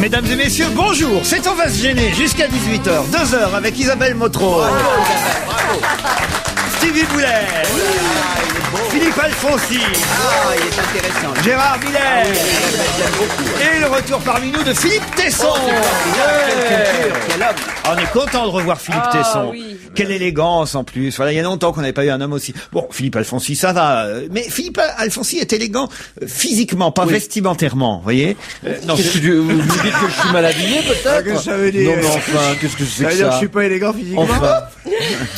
Mesdames et messieurs, bonjour. C'est On va se gêner jusqu'à 18h. 2 heures avec Isabelle Motro. Stevie Boulet. Philippe Alfonsi. Il est intéressant. Gérard Miller. J'aime beaucoup. Et le retour parmi nous de Philippe Tesson. Quel homme. On est content de revoir Philippe Tesson. Oui. Quelle élégance en plus. Voilà, il y a longtemps qu'on n'avait pas eu un homme aussi. Bon, Philippe Alfonsi, ça va. Mais Philippe Alfonsi est élégant physiquement, pas vestimentairement. Vous voyez non, Qu'est-ce que vous dites que je suis mal habillé peut-être? Qu'est-ce que ça veut dire? Non mais enfin, qu'est-ce que c'est Ça que veut dire que je ça? suis pas élégant physiquement? Enfin.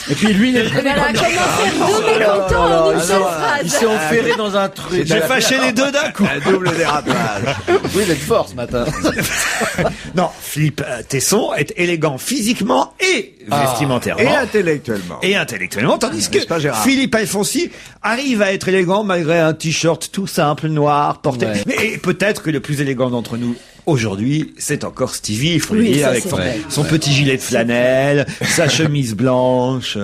Et puis lui, il est Elle a commencé à doubler longtemps en une seule il phrase. s'est enferré dans un truc. j'ai fâché les deux d'un coup. Un double dérapage. Oui, vous êtes fort ce matin. Non, Philippe Tesson est élégant physiquement et vestimentairement. Et intellectuellement. Et intellectuellement, tandis que N'est-ce pas, Gérard Philippe Alfonsi arrive à être élégant malgré un t-shirt tout simple, noir, porté. Ouais. Mais peut-être que le plus élégant d'entre nous aujourd'hui, c'est encore Stevie, il faut le Oui, dire, ça, avec c'est son, vrai. son petit gilet de flanelle, sa chemise blanche.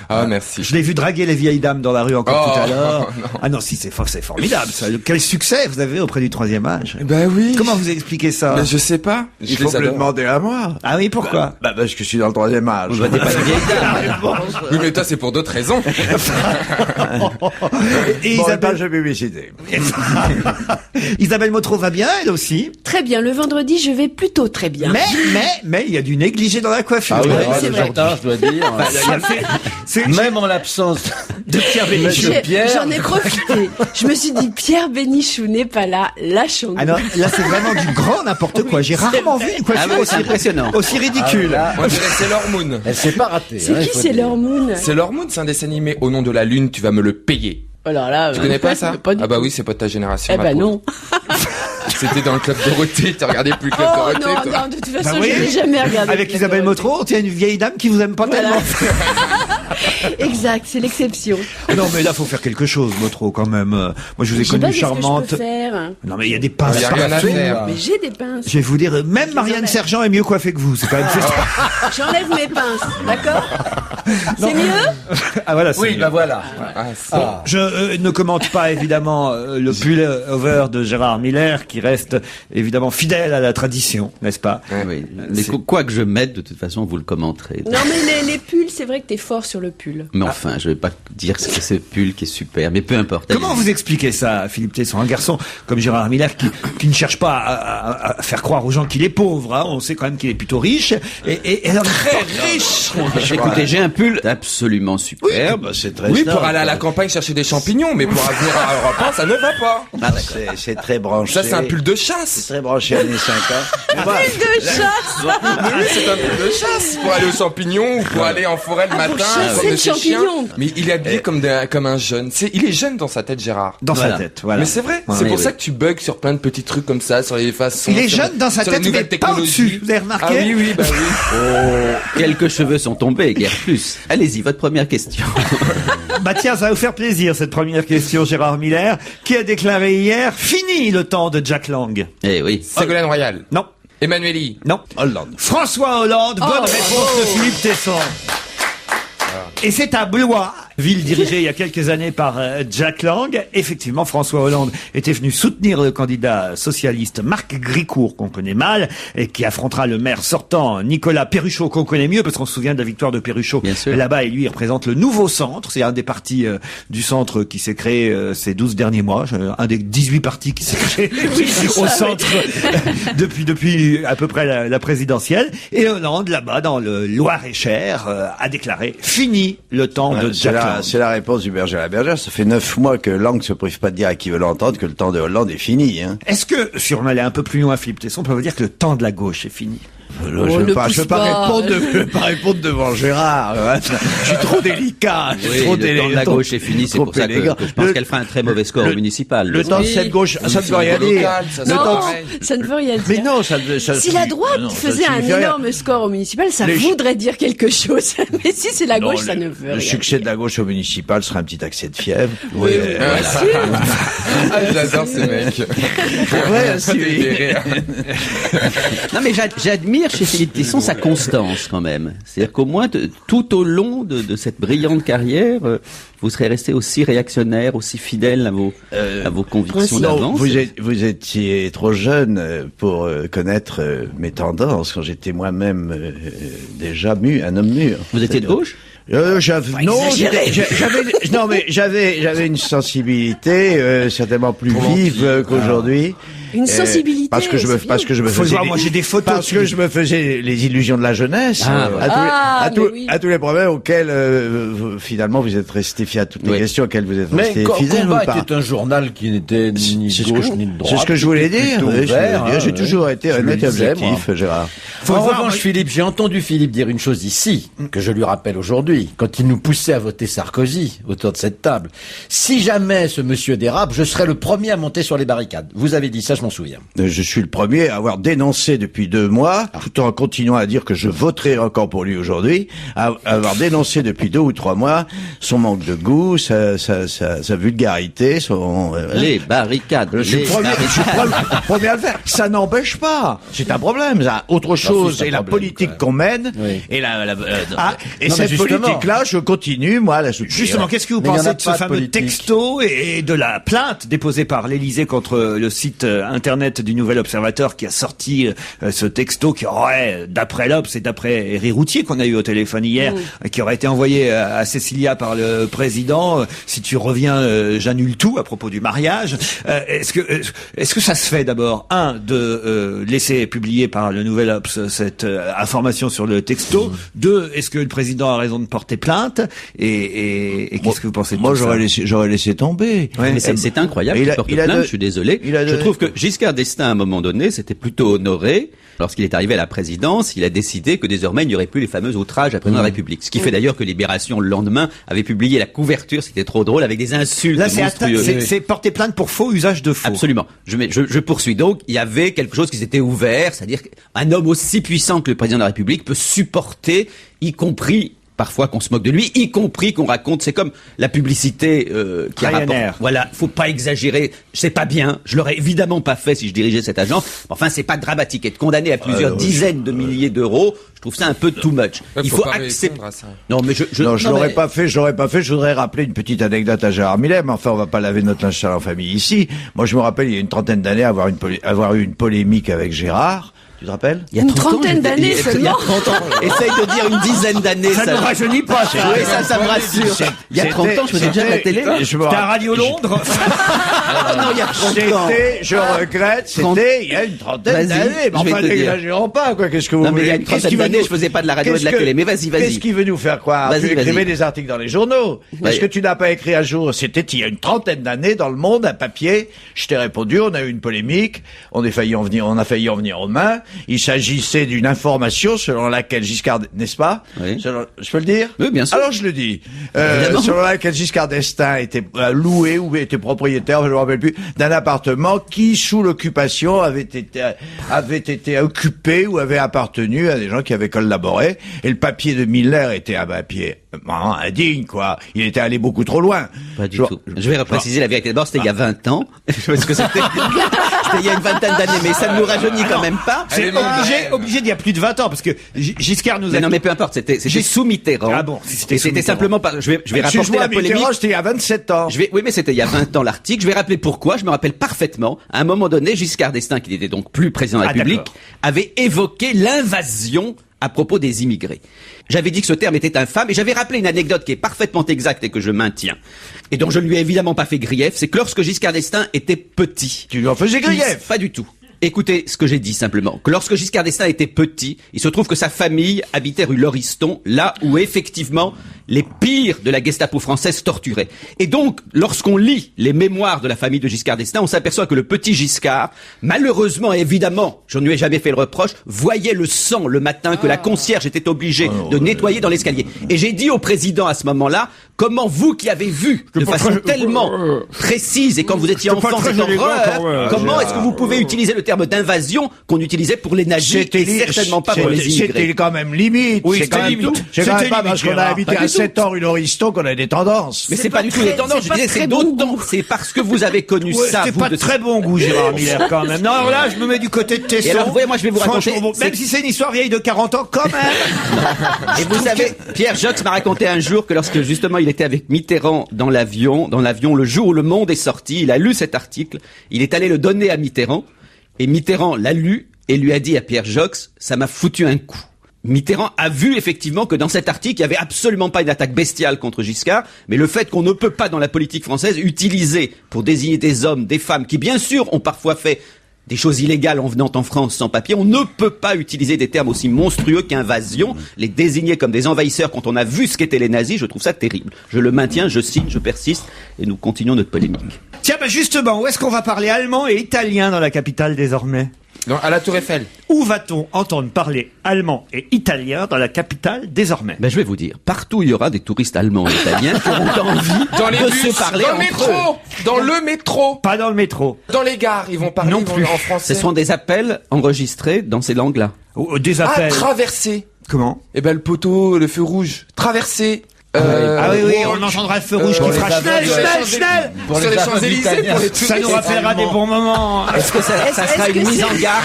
Ah, merci. Je l'ai vu draguer les vieilles dames dans la rue encore Oh, tout à l'heure. non. Ah non, si, c'est formidable, ça. Quel succès vous avez auprès du troisième âge. Ben oui. Comment vous expliquez ça? Mais je sais pas. Il faut me le demander à moi. Ah oui, pourquoi? Bah, parce que je suis dans le troisième âge. Pas une vieille dame. Oui, mais toi, c'est pour d'autres raisons. Et Bon, Isabelle... pas de publicité. Isabelle Motro va bien, elle aussi. Très bien, le vendredi, je vais plutôt très bien. Mais il y a du négligé dans la coiffure. Ah oui, c'est le vrai. jardin, je dois dire. C'est Même en l'absence de Pierre Bénichou. J'en ai profité. Je me suis dit, Pierre Bénichou n'est pas là, lâchons-nous. Ah non, là c'est vraiment du grand n'importe quoi. J'ai rarement vu une coiffure c'est impressionnant. aussi ridicule. On dirait Sailor Moon. Elle s'est pas ratée. C'est qui Sailor Moon? Sailor Moon, c'est un dessin animé au nom de la lune, tu vas me le payer. Alors là, Tu connais pas ça? Pas du Ah bah tout. oui, c'est pas de ta génération. Eh ma ben pauvre. non. C'était dans le club Dorothée, tu regardais plus le club Oh Dorothée, non, toi. non, de toute façon, Bah oui. je n'ai jamais regardé. Avec Club Isabelle Dorothée. Motro, il y a une vieille dame qui vous aime pas Voilà. tellement. Exact, c'est l'exception. Non mais là faut faire quelque chose, Motro, quand même. Moi je vous ai Je sais pas connue qu'est-ce que charmante. je peux faire. Non mais il y a des pinces Il y a rien à partout. faire. Mais j'ai des pinces. Je vais vous dire, même Marianne enlève. Sergent est mieux coiffée que vous. C'est quand même. J'enlève mes pinces, d'accord? C'est mieux? Ah voilà. c'est Oui, mieux. bah voilà. Ah, c'est- Je ne commente pas évidemment le pull-over de Gérard Miller qui reste évidemment fidèle à la tradition, n'est-ce pas? Oui. Mais quoi que je mette, de toute façon, vous le commenterez. Non, mais les pulls, c'est vrai que t'es fort sur le pull. Mais enfin, je vais pas dire que c'est ce pull qui est super, mais peu importe. Comment allez-y. vous expliquez ça, Philippe Tesson, un garçon comme Gérard Miller qui ne cherche pas à faire croire aux gens qu'il est pauvre, hein. On sait quand même qu'il est plutôt riche et alors très riche. Écoutez, j'ai un pull absolument superbe. C'est très Oui, snob. pour aller à la campagne chercher des champignons, mais pour venir à Europe 1, ça ne va pas. C'est très branché. Ça, c'est un pull de C'est chasse. très branché années 50. De chasse! Mais oui, c'est un pull de chasse. Pour aller aux champignons ou pour aller en forêt le matin. chasser comme le de ces chiens. champignon. Mais il est habillé comme un jeune. Il est jeune dans sa tête, Gérard. Dans Voilà. sa tête, voilà. Mais c'est vrai, c'est Oui, pour oui. ça que tu bugs sur plein de petits trucs comme ça, sur les façons. Il est sur- jeune dans sa sur les tête, mais nouvelles pas technologies. au-dessus. Vous avez remarqué? Ah oui, oui, bah oui. Oh, quelques cheveux sont tombés, guère plus. Allez-y, votre première question. Bah tiens, ça va vous faire plaisir cette première question, Gérard Miller, qui a déclaré hier fini le temps de Jack Lang. Eh oui. Ségolène Royal. Non, Emmanueli. non. Hollande. François Hollande, bonne réponse de Philippe Tesson. Et c'est à Blois, ville dirigée il y a quelques années par Jack Lang. Effectivement, François Hollande était venu soutenir le candidat socialiste Marc Gricourt, qu'on connaît mal, et qui affrontera le maire sortant Nicolas Perruchot, qu'on connaît mieux, parce qu'on se souvient de la victoire de Perruchot. Bien sûr. Là-bas, et lui, il représente le nouveau centre. C'est un des partis du centre qui s'est créé ces 12 derniers mois. Un des 18 partis qui s'est créé au centre depuis à peu près la présidentielle. Et Hollande, là-bas, dans le Loir-et-Cher, a déclaré fini le temps de Jack Lang. C'est la réponse du berger à la bergère. Ça fait 9 mois que Lang se prive pas de dire à qui veut l'entendre que le temps de Hollande est fini. Hein. Est-ce que, si on allait un peu plus loin, Philippe Tesson, on peut vous dire que le temps de la gauche est fini? Je ne le peux pousse pas pas. répondre devant Gérard. Hein. Je suis trop délicat. Je suis Oui, trop le temps de la gauche est fini, c'est trop pour ça élégant. que je pense qu'elle fera un très mauvais score au municipal. Le temps de cette gauche, ça ne veut rien dire. Local, ça, c'est Non, pareil. ça ne veut rien dire. Mais non, ça Si la droite non, ça faisait un signifie rien. énorme score au municipal, ça Les- voudrait dire quelque chose. Mais si c'est la Non, gauche, ça ne veut rien. Le succès de dire. la gauche au municipal sera un petit accès de fièvre. Oui, bien sûr. Ah, j'adore ces mecs. C'est vrai, Ça fait des rires. Non mais j'admire remarque chez Philippe Tesson sa constance quand même. C'est-à-dire qu'au moins tout au long de cette brillante carrière, vous serez resté aussi réactionnaire, aussi fidèle à vos convictions Non, d'avance. vous étiez trop jeune pour connaître mes tendances quand j'étais moi-même déjà un homme mûr. Vous étiez de gauche? J'avais une sensibilité certainement plus vive qu'aujourd'hui. Une sensibilité. Parce que je me Faut faisais voir, moi j'ai des photos. parce que je me faisais les illusions de la jeunesse oui. à tous les problèmes auxquels finalement vous êtes resté à toutes les questions auxquelles vous êtes Mais resté fidèle ou Combat pas. était un journal qui n'était ni de gauche ni de droite. C'est ce que je voulais dire. Plutôt Oui, ouvert, j'ai toujours été honnête et objectif, Gérard. Faut En voir, revanche, moi- Philippe, j'ai entendu Philippe dire une chose ici, que je lui rappelle aujourd'hui, quand il nous poussait à voter Sarkozy autour de cette table. Si jamais ce monsieur dérape, je serai le premier à monter sur les barricades. Vous avez dit ça, je m'en souviens. Je suis le premier à avoir dénoncé depuis 2 mois, tout en continuant à dire que je voterai encore pour lui aujourd'hui, à avoir dénoncé depuis 2 ou 3 mois son manque de goût, sa vulgarité, son... Les barricades. Je suis premier à le faire. Ça n'empêche pas. C'est un problème. Ça. Autre chose, c'est un et la problème, politique quand qu'on mène, Oui. et et Non, mais cette justement. politique-là, je continue, moi, à la soutenir. Justement, qu'est-ce que vous Mais il y en pensez a de ce pas de fameux politique. texto et de la plainte déposée par l'Élysée contre le site internet du Nouvel Observateur qui a sorti ce texto qui aurait, d'après l'Obs et d'après Éric Routier qu'on a eu au téléphone hier, qui aurait été envoyé à Cécilia par le président, si tu reviens, j'annule tout à propos du mariage. Est-ce que ça se fait d'abord, de laisser publier par le Nouvel Obs cette information sur le texto, 2, est-ce que le président a raison de porter plainte, et qu'est-ce que vous pensez de Moi, tout ça j'aurais laissé tomber. Mais c'est incroyable il qu'il a- porte il a plainte, de- je suis désolé. il a de- Je trouve que Giscard d'Estaing, à un moment donné, s'était plutôt honoré. Lorsqu'il est arrivé à la présidence, il a décidé que désormais, il n'y aurait plus les fameux outrages à la présidence de la République. Ce qui fait d'ailleurs que Libération, le lendemain, avait publié la couverture, c'était trop drôle, avec des insultes Là, c'est monstrueuses. c'est porter plainte pour faux usage de faux. Absolument. Je poursuis donc. Il y avait quelque chose qui s'était ouvert, c'est-à-dire qu'un homme aussi puissant que le président de la République peut supporter, y compris parfois qu'on se moque de lui, y compris qu'on raconte. C'est comme la publicité qui Ryanair. rapporte. Voilà, faut pas exagérer. C'est pas bien. Je l'aurais évidemment pas fait si je dirigeais cet agent. Enfin, c'est pas dramatique. Être condamné à plusieurs dizaines de milliers d'euros, je trouve ça un peu too much. Ouais, Il faut faut pas accepter. répondre à ça. Non, mais Non, je l'aurais mais- pas fait, Je voudrais rappeler une petite anecdote à Gérard Millet, mais enfin, on va pas laver notre linge sale en famille ici. Moi, je me rappelle, il y a une trentaine d'années, avoir eu une polémique avec Gérard. Tu te rappelles? Il y a Une 30 ans, trentaine j'étais- d'années il y a seulement. 30 ans. Essaye de dire une dizaine d'années. Ça ne nous rajeunit pas, ça. Oui, ça me rassure. Il y a 30 ans, je faisais déjà de la télé. Je me C'était à rappelle- Radio Londres. Non, il y a 30 ans. Je regrette, c'était il y a une trentaine Vas-y, d'années. Mais je vais enfin, te dire. n'exagérons pas, quoi. Qu'est-ce que vous Non, mais voulez? il y a une Qu'est-ce trentaine qui veut d'années, nous- je faisais pas de la radio et de la qu'est-ce télé. Mais vas-y. Qu'est-ce qui veut nous faire croire? Vas-y, Tu écrivais vas-y. des articles dans les journaux. Ouais. Est-ce que tu n'as pas écrit un jour? C'était il y a une trentaine d'années dans Le Monde, un papier. Je t'ai répondu, on a eu une polémique. On a failli en venir aux mains. Il s'agissait d'une information selon laquelle Giscard, n'est-ce pas? Oui. Je peux le dire? Oui, bien sûr. Alors je le dis. Évidemment. Selon laquelle Giscard d'Estaing était loué ou était propriétaire, je ne me rappelle plus, d'un appartement qui, sous l'occupation, avait été occupé ou avait appartenu à des gens qui avaient collaboré. Et le papier de Miller était un papier indigne, quoi. Il était allé beaucoup trop loin. Pas du tout. Je vais repréciser la vérité. D'abord, c'était il y a 20 ans. Parce que c'était il y a une vingtaine d'années, mais ça ne nous rajeunit quand même pas. C'est obligé d'il y a plus de 20 ans, parce que Giscard nous a... Mais non, mais peu importe, c'était sous Mitterrand. Ah bon, si c'était Et sous c'était Mitterrand. simplement pas, je vais rapporter Excuse-moi, la polémique. Mitterrand, c'était il y a 27 ans. Oui, mais c'était il y a 20 ans l'article. Je vais rappeler pourquoi. Je me rappelle parfaitement. À un moment donné, Giscard d'Estaing, qui n'était donc plus président de la Ah, République, d'accord. avait évoqué l'invasion à propos des immigrés. J'avais dit que ce terme était infâme et j'avais rappelé une anecdote qui est parfaitement exacte et que je maintiens. Et dont je ne lui ai évidemment pas fait grief, c'est que lorsque Giscard d'Estaing était petit. Tu lui en faisais grief. Pas du tout. Écoutez ce que j'ai dit simplement. Que lorsque Giscard d'Estaing était petit, il se trouve que sa famille habitait rue Lauriston, là où effectivement les pires de la Gestapo française torturaient. Et donc, lorsqu'on lit les mémoires de la famille de Giscard d'Estaing, on s'aperçoit que le petit Giscard, malheureusement et évidemment, je ne lui ai jamais fait le reproche, voyait le sang le matin que la concierge était obligée de nettoyer dans l'escalier. Et j'ai dit au président à ce moment-là, comment vous qui avez vu de façon tellement précise et quand vous étiez enfant cette horreur, comment est-ce que vous pouvez utiliser le terme terme d'invasion qu'on utilisait pour les nazis et certainement pas pour les immigrés. C'était quand même limite. Oui, c'est quand c'était même limite. C'est quand même C'était pas parce limite, qu'on a Gérard. habité Pas à du tout. 7 ans une Lauriston qu'on a des tendances. Mais c'est pas du tout les tendances, je disais, c'est d'autres temps. C'est parce que vous avez connu Ouais, ça, c'était vous, pas de de très bon goût, Gérard Miller, quand même. Non, alors là, je me mets du côté de Tesson. Et alors, voyez, moi, je vais vous raconter- Franchement, bon, même c'est- si c'est une histoire vieille de 40 ans, quand même. Et vous savez, Pierre Jox m'a raconté un jour que lorsque justement il était avec Mitterrand dans l'avion, le jour où Le Monde est sorti, il a lu cet article, il est allé le donner à Mitterrand, et Mitterrand l'a lu et lui a dit à Pierre Jox, ça m'a foutu un coup. Mitterrand a vu effectivement que dans cet article, il n'y avait absolument pas une attaque bestiale contre Giscard, mais le fait qu'on ne peut pas dans la politique française utiliser pour désigner des hommes, des femmes qui bien sûr ont parfois fait des choses illégales en venant en France sans papier, on ne peut pas utiliser des termes aussi monstrueux qu'invasion, les désigner comme des envahisseurs quand on a vu ce qu'étaient les nazis, je trouve ça terrible. Je le maintiens, je signe, je persiste, et nous continuons notre polémique. Tiens, bah justement, où est-ce qu'on va parler allemand et italien dans la capitale désormais? Non, à la Tour Eiffel. Où va-t-on entendre parler allemand et italien dans la capitale désormais? Ben, je vais vous dire, partout il y aura des touristes allemands et italiens qui auront envie Dans les de bus, se parler dans le entre eux. métro, dans le métro, Pas dans le métro. dans les gares, ils vont parler Non ils vont plus. en français. Ce sont des appels enregistrés dans ces langues-là. Des Ah, appels. traverser. Comment? Eh ben le poteau, le feu rouge, traverser. Ah oui, walk. on entendra le feu rouge qui pour fera les Schnell, aveugles, Schnell, sur les Schnell. Pour sur les les aveugles Champs-Élysées, italiens. pour les Ça touristes nous rappellera des bons moments. Est-ce que ça sera une mise en garde?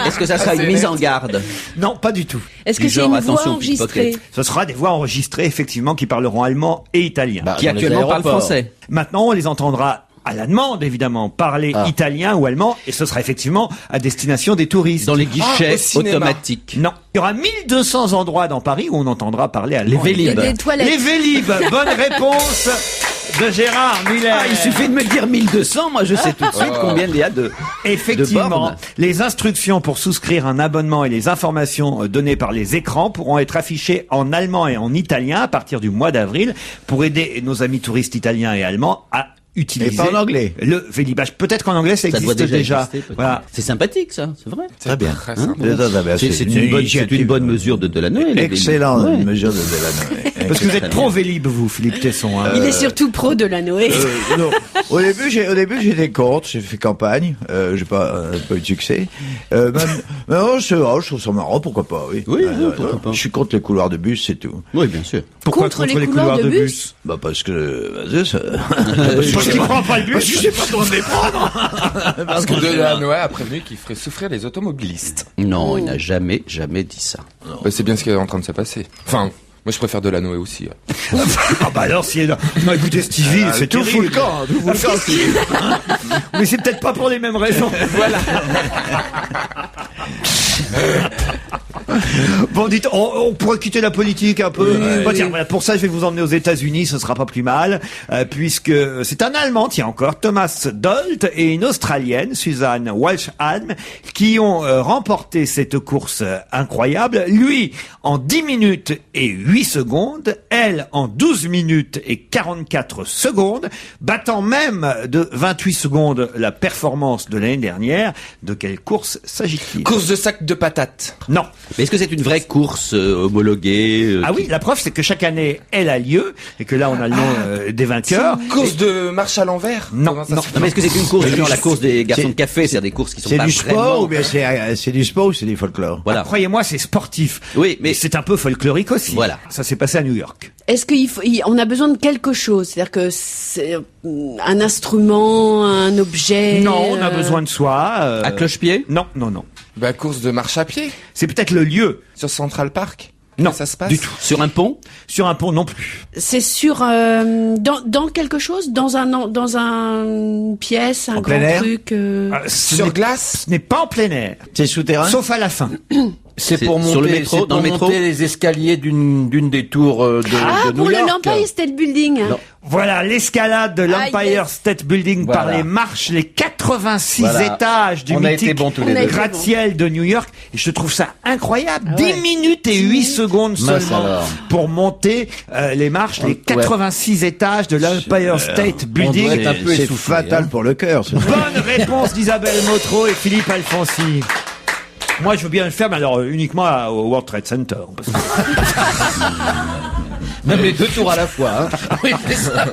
Est-ce que ça sera une mise en garde? Non, pas du tout. Est-ce Du que c'est genre, une voix attention, enregistrée? pickpocket. Ce sera des voix enregistrées, effectivement, qui parleront allemand et italien. Bah, Qui dans les actuellement parle aéroports. français. Maintenant, on les entendra à la demande, évidemment, parler italien ou allemand, et ce sera effectivement à destination des touristes. Dans les guichets au cinéma. automatiques. Non. Il y aura 1200 endroits dans Paris où on entendra parler allemand. Les Il y a Vélib. des toilettes. Les Vélib. Bonne réponse de Gérard Miller. Ah, il suffit de me dire 1200, moi je sais tout de suite combien il y a de Effectivement, bornes. les instructions pour souscrire un abonnement et les informations données par les écrans pourront être affichées en allemand et en italien à partir du mois d'avril pour aider nos amis touristes italiens et allemands à utiliser Et pas en anglais. le Vélibage. Peut-être qu'en anglais ça Ça doit existe déjà. exister, peut-être. Voilà. C'est sympathique ça, c'est vrai. Très bien. Très sympa. C'est une bonne mesure de la Noël. la Vélib. Excellente Ouais. mesure de Delanoë. Parce que vous êtes pro Vélib, vous, Philippe Tesson. Hein. Il est surtout pro de la Noé. Non. Au début, j'étais contre. J'ai fait campagne. J'ai pas eu de succès. Non, je trouve ça marrant. Pourquoi pas Oui. Oui, pourquoi pas. Je suis contre les couloirs de bus, c'est tout. Oui, bien sûr. Pourquoi Contre les couloirs de bus Bah parce que vas-y, ça. Parce qu'il prend pas le bus. Je sais pas comment les prendre. Parce que Delanoë a prévenu qu'il ferait souffrir les automobilistes. Non, il n'a jamais dit ça. Bah, c'est bien ce qui est en train de se passer. Enfin, moi je préfère Delanoë aussi. Ah bah alors, si... Non, écoutez, Stevie, c'est tout terrible. fout le camp. Tout fout le camp. Mais c'est peut-être pas pour les mêmes raisons. Voilà. Bon, dites, on pourrait quitter la politique un peu. Bon, tiens, voilà, pour ça, je vais vous emmener aux États-Unis. Ce sera pas plus mal, puisque c'est un Allemand, tiens encore, Thomas Dolt, et une Australienne, Suzanne Walsham, qui ont remporté cette course incroyable. Lui, en 10 minutes et 8 secondes. Elle, en 12 minutes et 44 secondes, battant même de 28 secondes la performance de l'année dernière. De quelle course s'agit-il? Course de sac de patates. Non. Mais est-ce que c'est une vraie course homologuée Ah oui, la preuve, c'est que chaque année, elle a lieu, et que là, on a le nom des vainqueurs. Course de marche à l'envers. Non, Comment ça non. se fait Non, mais est-ce que c'est une course, genre la course des garçons c'est- de café, c'est-à-dire des courses qui sont C'est pas du vraiment... sport ou bien c'est du sport ou c'est du folklore? Voilà. Croyez-moi, c'est sportif. Oui, mais- c'est un peu folklorique aussi. Voilà. Ça s'est passé à New York. Est-ce on a besoin de quelque chose? C'est-à-dire que c'est un instrument, un objet? Non, on a besoin de soi. À cloche-pied? Non, non, non. Bah, course de marche à pied. C'est peut-être le lieu. Sur Central Park. Non, Ça se passe du tout. Sur un pont? Sur un pont non plus. C'est sur dans quelque chose, dans un pièce, un En grand plein air truc. Sur glace. Ce n'est pas en plein air. C'est souterrain? Sauf à la fin. C'est C'est pour monter, sur le métro, c'est dans pour le métro monter les escaliers d'une des tours de Ah, New pour le York. l'Empire State Building. Non. Voilà, l'escalade de l'Empire yes. State Building par Voilà. les marches, les 86 Voilà. étages du On a mythique été bons tous les On a deux. été gratte-ciel de New York. Et je trouve ça incroyable. Ah 10 ouais. minutes et 8 secondes Mince seulement alors. pour monter les marches, les 86 étages de l'Empire State On doit Building. être un peu C'est essoufflé. fatal pour le cœur. ce truc. Bonne réponse d'Isabelle Motro et Philippe Alfonsi. Moi, je veux bien le faire, mais alors uniquement au World Trade Center. Parce que- Même les 2 tours à la fois. Hein. Oui, c'est ça.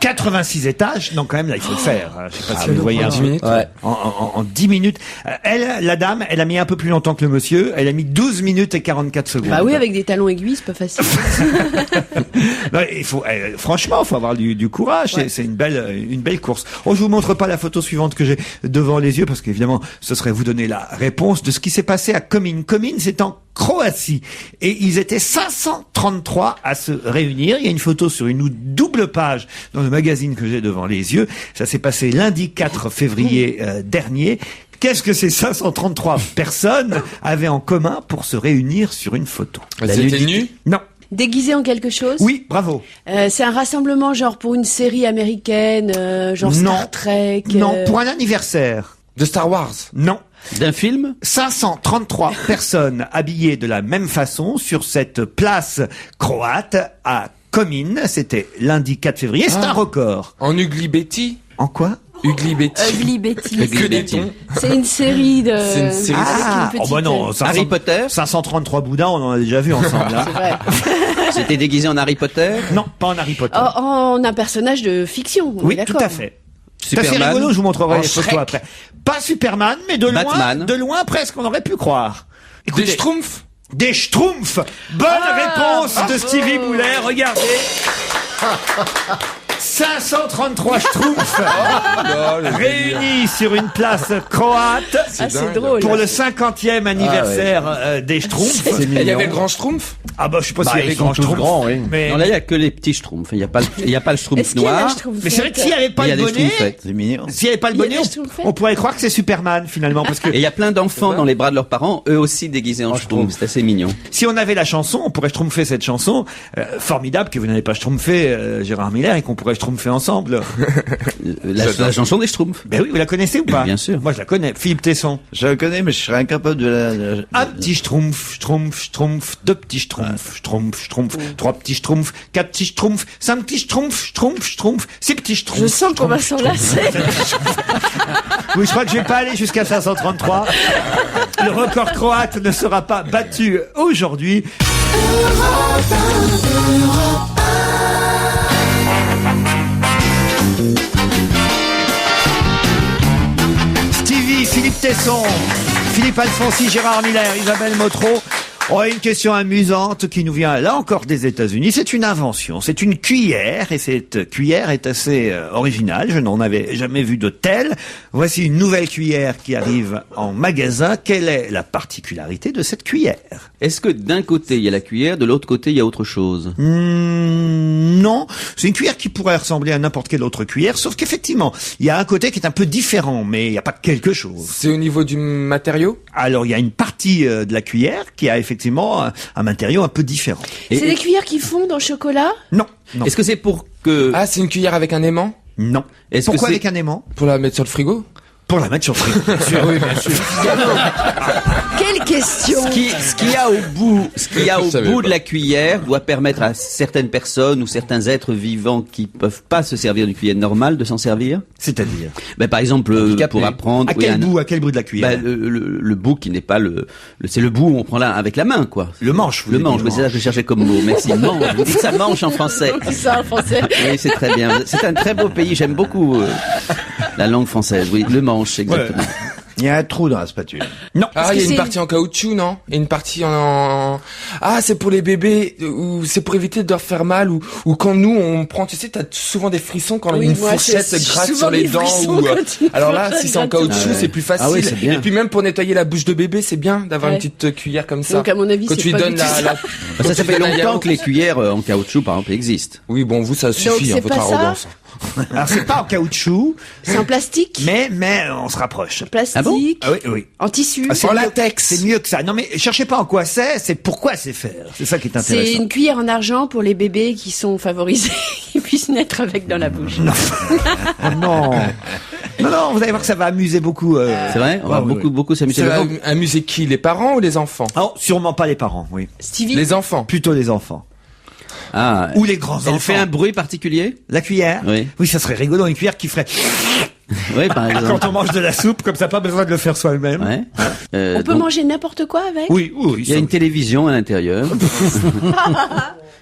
86 étages, non quand même là il faut le faire. Je sais pas si vous voyez en un 10 peu. minutes. Ouais. En 10 minutes. La dame, elle a mis un peu plus longtemps que le monsieur. Elle a mis 12 minutes et 44 secondes. Bah oui, avec des talons aiguilles, c'est pas facile. Non, il faut, franchement, il faut avoir du courage. C'est une belle course. Oh, je vous montre pas la photo suivante que j'ai devant les yeux parce qu'évidemment, ce serait vous donner la réponse de ce qui s'est passé à Komin. Komin, c'est en Croatie. Et ils étaient 533 à se réunir. Il y a une photo sur une double page dans le magazine que j'ai devant les yeux. Ça s'est passé lundi 4 février dernier. Qu'est-ce que ces 533 personnes avaient en commun pour se réunir sur une photo? Elles étaient nues? Non. Déguisé en quelque chose? Oui, bravo. C'est un rassemblement genre pour une série américaine, genre Non. Star Trek. Non, pour un anniversaire. De Star Wars? Non. D'un film? 533 personnes habillées de la même façon sur cette place croate à Komin. C'était lundi 4 février. C'est un record. En Ugly Betty? En quoi? Ugly Betty. Ugly Betty. Mais que des tons. C'est une série de. C'est une série. Ah, avec une oh bah non, petite, 500 Harry Potter? 533 boudins, on en a déjà vu ensemble. Hein. C'est vrai. C'était déguisé en Harry Potter? Non, pas en Harry Potter. En un personnage de fiction. on est oui, d'accord. tout à fait. C'est assez Superman? rigolo, je vous montrerai En les photos Shrek. après. Pas Superman, mais Batman. de loin presque, on aurait pu croire. Des Schtroumpfs? Des Schtroumpfs. Bonne réponse de Stevie Boulet. Regardez. 533 Schtroumpfs réunis sur une place croate Ah, c'est dingue. drôle. pour le 50e anniversaire des Schtroumpfs. C'est Et il y mignon. avait le grand Schtroumpf? Ah bah je sais pas s'il y avait ils sont grand tous Schtroumpf. grands, oui. Mais, Non, là, il y a que les petits schtroumpfs. Il y a pas le schtroumpf Est-ce qu'il y a la noir. Schtroumpfette? mais c'est vrai que s'il n'y avait pas Il y a le des bonnet, schtroumpfettes. C'est mignon. s'il n'y avait pas le Il y a bonnet, des Schtroumpfettes. on pourrait croire que c'est Superman finalement parce que Et il y a plein d'enfants dans les bras de leurs parents, eux aussi déguisés en schtroumpf. C'est assez mignon. si on avait la chanson, on pourrait schtroumpfer cette chanson. Formidable que vous n'avez pas schtroumpfé Gérard Miller et qu'on pourrait schtroumpfer ensemble. La chanson des schtroumpfs. Ben oui, vous la connaissez ou pas? Bien sûr. Moi je la connais. Philippe Tesson. Je le connais, mais je serais incapable de la... Un petit schtroumpf, schtroumpf, schtroumpf, deux petits schtroumpfs, schtroumpf, schtroumpf, trois petits schtroumpfs, quatre petits schtroumpfs, cinq petits schtroumpfs, schtroumpf, schtroumpf, six petits schtroumpfs. Je sens qu'on va s'enlacer. Oui, je crois que je vais pas aller jusqu'à 533. Le record croate ne sera pas battu aujourd'hui. Stevie, Philippe Tesson, Philippe Alfonsi, Gérard Miller, Isabelle Motro. Oh, une question amusante qui nous vient là encore des États-Unis. C'est une invention, c'est une cuillère et cette cuillère est assez originale. Je n'en avais jamais vu de telle. Voici une nouvelle cuillère qui arrive en magasin. Quelle est la particularité de cette cuillère? Est-ce que d'un côté il y a la cuillère, de l'autre côté il y a autre chose? Non, c'est une cuillère qui pourrait ressembler à n'importe quelle autre cuillère, sauf qu'effectivement, il y a un côté qui est un peu différent, mais il n'y a pas quelque chose. C'est au niveau du matériau? Alors, il y a une partie de la cuillère qui a effectivement un matériau un peu différent. Et- C'est des cuillères qui fondent en chocolat? Non, non, Est-ce que c'est pour que... Ah, c'est une cuillère avec un aimant? non. Est-ce que Pourquoi c'est- avec un aimant? Pour la mettre sur le frigo? Pour la mettre sur le frigo. Bien sûr. Oui, bien sûr. Quelle question! Ce qu'il y a au bout, Je savais de pas. la cuillère doit permettre à certaines personnes ou certains êtres vivants qui peuvent pas se servir d'une cuillère normale de s'en servir. C'est-à-dire Ben, par exemple, Handicapé. pour apprendre. à oui, quel bout de la cuillère? Ben, le bout qui n'est pas c'est le bout où on prend là avec la main, quoi. Le manche. vous Le avez dit, manche, mais c'est ça que je cherchais comme mot. Merci. Manche. Vous dites ça manche en français. C'est ça en français. Oui, c'est très bien. C'est un très beau pays. J'aime beaucoup la langue française. Oui, le manche, exactement. Il y a un trou dans la spatule. Non. Ah, il y que a une c'est- partie en caoutchouc, non? Et une partie Ah, c'est pour les bébés, ou c'est pour éviter de leur faire mal, ou quand nous, on prend, tu sais, t'as souvent des frissons quand Oui, une moi, fourchette c'est gratte souvent sur les des dents, frissons ou... quand une Alors là, fourchette si c'est en gratte sur caoutchouc, les c'est plus facile. Ah oui, c'est bien. Et puis même pour nettoyer la bouche de bébé, c'est bien d'avoir Ouais. une petite cuillère comme ça. Donc, à mon avis, quand c'est tu lui pas donnes du tout ça. Ça fait donnes un longtemps yaourt. que les cuillères en caoutchouc, par exemple, existent. Oui, bon, vous, ça suffit, c'est votre pas ça arrogance. Alors, c'est pas en caoutchouc, C'est en plastique? mais on se rapproche. Plastique? Ah bon Ah oui, oui. En tissu? Ah, c'est En mieux- latex. C'est mieux que ça. Non, mais cherchez pas en quoi c'est pourquoi c'est fait. C'est ça qui est C'est intéressant. une cuillère en argent pour les bébés qui sont favorisés, qui puissent naître avec dans la bouche. Oh non. Non, vous allez voir que ça va amuser beaucoup. C'est vrai? On va oui, beaucoup s'amuser. Ça va Le vent. amuser qui? Les parents ou les enfants? Oh, sûrement pas les parents, oui. Stevie? Les enfants. Plutôt les enfants. Ah. Ou les grands Elle enfants. fait un bruit particulier? La cuillère? Oui. Ça serait rigolo, une cuillère qui ferait Oui, par exemple. quand on mange de la soupe, comme ça, pas besoin de le faire soi-même. Ouais. On peut donc, manger n'importe quoi avec? Oui, oui. il y a une télévision à l'intérieur.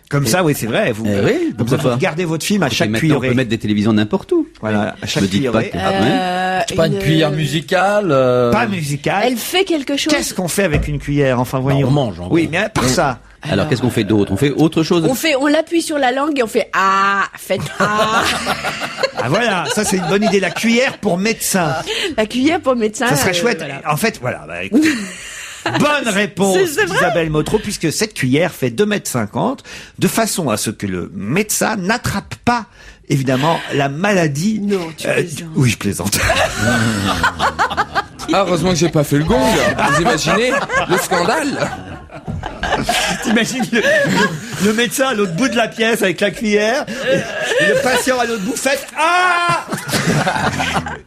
Comme ça, oui, c'est vrai. Vous, oui, comme ça, vous regardez votre film à chaque Maintenant, on cuillerée. peut mettre des télévisions n'importe où. Voilà, à chaque Me dites pas cuillerée. que... C'est pas une cuillère musicale. Pas musicale. Elle fait quelque chose. Qu'est-ce qu'on fait avec une cuillère? Enfin, voyons. on mange, en Oui, gros. mais à part ça. Alors, qu'est-ce qu'on fait d'autre? On fait autre chose? On l'appuie sur la langue et on fait ah, faites ah. Ah voilà, ça c'est une bonne idée. La cuillère pour médecin. La cuillère pour médecin. Ça serait chouette. voilà. En fait, voilà. Bah, écoutez. Bonne réponse C'est vrai. d'Isabelle Motro, puisque cette cuillère fait 2,50 m, de façon à ce que le médecin n'attrape pas, évidemment, la maladie. Non, tu plaisantes. Oui, je plaisante. Ah, heureusement que j'ai pas fait le gong. Vous imaginez le scandale? T'imagines le médecin à l'autre bout de la pièce avec la cuillère, et le patient à l'autre bout fait ah.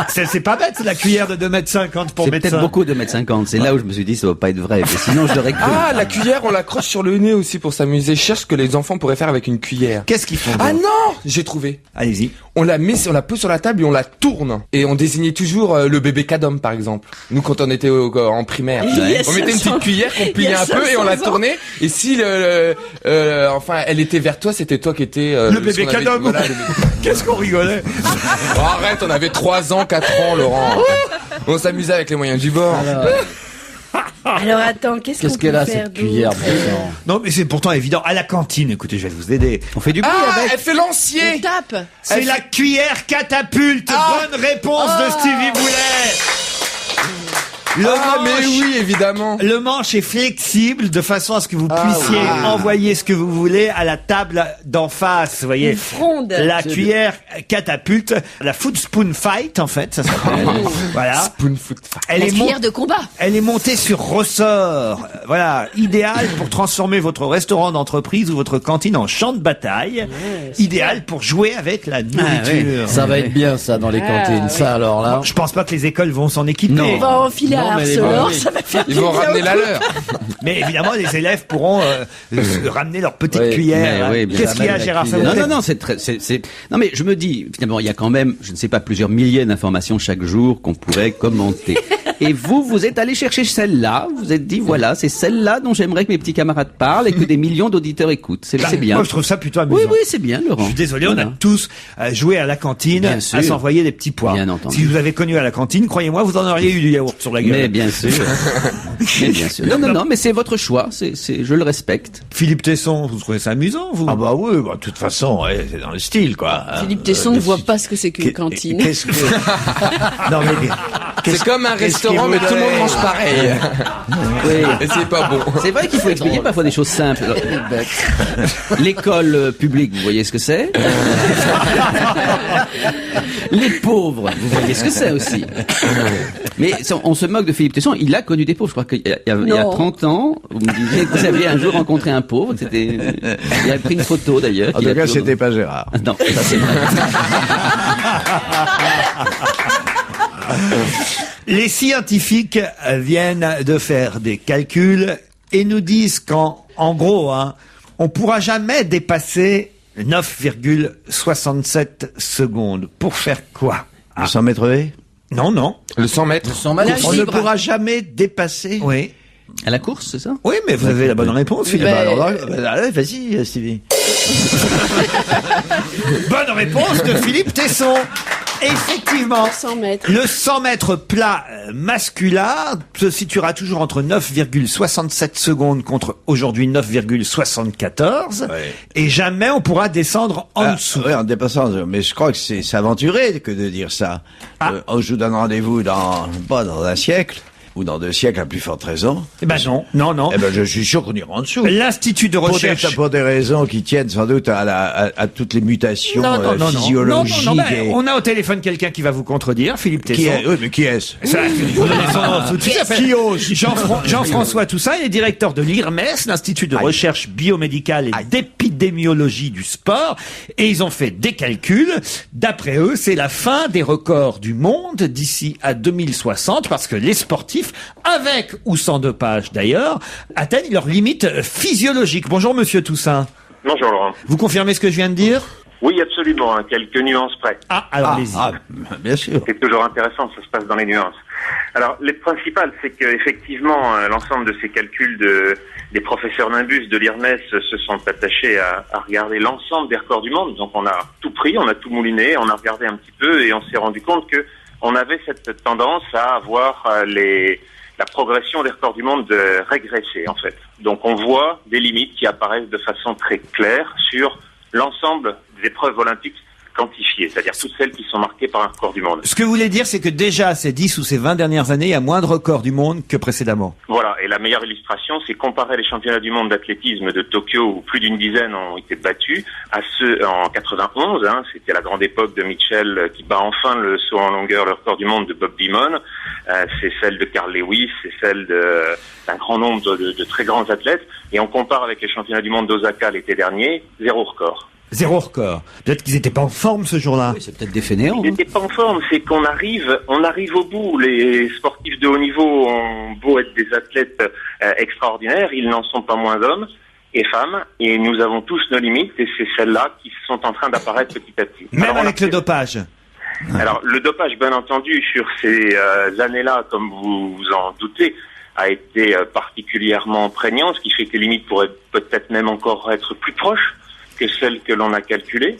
C'est pas bête, la cuillère de 2,50 m pour C'est médecin. peut-être beaucoup de 2,50 m. C'est là où je me suis dit, ça va pas être vrai. Mais sinon, je l'aurais cru. Ah, la cuillère, on l'accroche sur le nez aussi pour s'amuser. Je cherche ce que les enfants pourraient faire avec une cuillère. Qu'est-ce qu'ils font? Ah donc non, j'ai trouvé. Allez-y. On la pose sur la table et on la tourne. Et on désignait toujours le bébé Cadom, par exemple. Nous, quand on était en primaire. Il y a On mettait une 500 petite cuillère qu'on il y pliait a un peu et on la 500 ans. tournait. Et si enfin, elle était vers toi, c'était toi qui étais Le bébé ce qu'on avait- Cadom. voilà, le bébé. Qu'est-ce qu'on rigolait? Oh, arrête, on avait 3 ans, 4 ans, Laurent. On s'amusait avec les moyens du bord. Alors attends, qu'est-ce qu'on Qu'elle peut a faire cette cuillère, bon sang. Non, mais c'est pourtant évident. À la cantine, écoutez, je vais vous aider. On fait du bruit Ah, avec. elle fait On lancier. tape. C'est la cuillère catapulte. Bonne réponse de Stevie Boulet. Le Ah, mais manche- oui, évidemment. Le manche est flexible de façon à ce que vous puissiez envoyer ce que vous voulez à la table d'en face, vous voyez. Une fronde. La cuillère catapulte, la foot spoon fight en fait, ça s'appelle. Voilà. Spoon foot. Elle La est, cuillère de combat. elle est montée sur ressort. Voilà, idéal pour transformer votre restaurant d'entreprise ou votre cantine en champ de bataille. Idéal pour jouer avec la nourriture. Ça va être bien, ça, dans les cantines. oui. Ça, alors là. Je pense pas que les écoles vont s'en équiper. On va enfiler à Non, mais les Arcelor, oui. ça va faire Ils vont plaisir ramener aux la coups. leur. Mais évidemment, les élèves pourront ramener leur petite Oui, cuillère. mais oui, bien Qu'est-ce qu'il y a, sûr. Gérard Non, Non, Sabaté non, non, mais je me dis, finalement, il y a quand même, je ne sais pas, plusieurs milliers d'informations chaque jour qu'on pourrait commenter. Et vous êtes allé chercher celle-là, vous êtes dit, voilà, c'est celle-là dont j'aimerais que mes petits camarades parlent et que des millions d'auditeurs écoutent. C'est bien. Moi, je trouve ça plutôt amusant. Oui, oui, c'est bien, Laurent. Je suis désolé, on Voilà. a tous joué à la cantine Bien sûr. à s'envoyer des petits pois. Bien entendu. Si vous avez connu à la cantine, croyez-moi, vous en auriez eu du yaourt sur la gueule. Mais bien sûr. Mais bien sûr. Non, mais c'est votre choix, je le respecte. Philippe Tesson, vous trouvez ça amusant, vous? Ah bah oui, bah, de toute façon, ouais, c'est dans le style, quoi. hein. Philippe Tesson ne voit pas ce que c'est qu'une cantine. Qu'est-ce que... non, mais... C'est comme un restaurant, mais tout le monde mange pareil. Et c'est pas bon. C'est vrai qu'il faut expliquer parfois des choses simples. L'école publique, vous voyez ce que c'est? Les pauvres, vous voyez ce que c'est aussi. Mais on se moque de Philippe Tesson, il a connu des pauvres. Je crois qu'il y a Non. 30 ans, vous me disiez que vous aviez un jour rencontré un pauvre. Il a pris une photo d'ailleurs. En qu'il tout a cas, toujours- c'était pas Gérard. Non, ça c'est vrai. Les scientifiques viennent de faire des calculs et nous disent en gros, on pourra jamais dépasser 9,67 secondes. Pour faire quoi? Le 100 mètres V? Non, non. Le 100 mètres. L'âge On ne libre. pourra jamais dépasser. Oui. À la course, c'est ça? Oui, mais vous avez la bonne réponse, Philippe. Ben, Alors là, allez, vas-y, Stevie. Bonne réponse de Philippe Tesson. Effectivement. 100 mètres. Le 100 mètres plat masculin se situera toujours entre 9,67 secondes contre aujourd'hui 9,74. Ouais. Et jamais on pourra descendre en dessous. Oui, en dépassant. Mais je crois que c'est s'aventurer que de dire ça. Je vous donne rendez-vous dans un siècle. Ou dans 2 siècles, à plus forte raison. Eh ben non. Eh ben, je suis sûr qu'on ira en dessous. L'Institut de recherche... Pour des raisons qui tiennent sans doute à toutes les mutations physiologiques. Non, ben, on a au téléphone quelqu'un qui va vous contredire, Philippe Tesson. Oui, mais qui est-ce? Ça, je vais vous donner son nom tout de suite. Qui ose? Jean-François Toussaint, il est directeur de l'IRMES, l'Institut de recherche biomédicale et d'épidémiologie du sport. Et ils ont fait des calculs. D'après eux, c'est la fin des records du monde d'ici à 2060 parce que les sportifs, avec ou sans dopage d'ailleurs, atteignent leurs limites physiologiques. Bonjour Monsieur Toussaint. Bonjour Laurent. Vous confirmez ce que je viens de dire? Oui, absolument, quelques nuances près. Alors allez-y. Bien sûr. C'est toujours intéressant, ça se passe dans les nuances. Alors, les principales, c'est que effectivement, l'ensemble de ces calculs des professeurs Nimbus de l'IRMES se sont attachés à regarder l'ensemble des records du monde. Donc, on a tout pris, on a tout mouliné, on a regardé un petit peu et on s'est rendu compte que on avait cette tendance à avoir la progression des records du monde de régresser, en fait. Donc, on voit des limites qui apparaissent de façon très claire sur l'ensemble des épreuves olympiques quantifiées, c'est-à-dire toutes celles qui sont marquées par un record du monde. Ce que vous voulez dire, c'est que déjà, ces 10 ou ces 20 dernières années, il y a moins de records du monde que précédemment. Voilà, et la meilleure illustration, c'est comparer les championnats du monde d'athlétisme de Tokyo, où plus d'une dizaine ont été battus, à ceux en 91, c'était la grande époque de Mitchell qui bat enfin le saut en longueur, le record du monde de Bob Beamon, c'est celle de Carl Lewis, c'est celle d'un grand nombre de très grands athlètes, et on compare avec les championnats du monde d'Osaka l'été dernier, 0 record. 0 record. Peut-être qu'ils n'étaient pas en forme ce jour-là. Oui, c'est peut-être des fainéants. Ils n'étaient pas en forme, c'est qu'on arrive au bout. Les sportifs de haut niveau ont beau être des athlètes extraordinaires, ils n'en sont pas moins hommes et femmes, et nous avons tous nos limites, et c'est celles-là qui sont en train d'apparaître petit à petit. Même avec le dopage. Alors, le dopage, bien entendu, sur ces années-là, comme vous vous en doutez, a été particulièrement prégnant, ce qui fait que les limites pourraient peut-être même encore être plus proches que celles que l'on a calculées.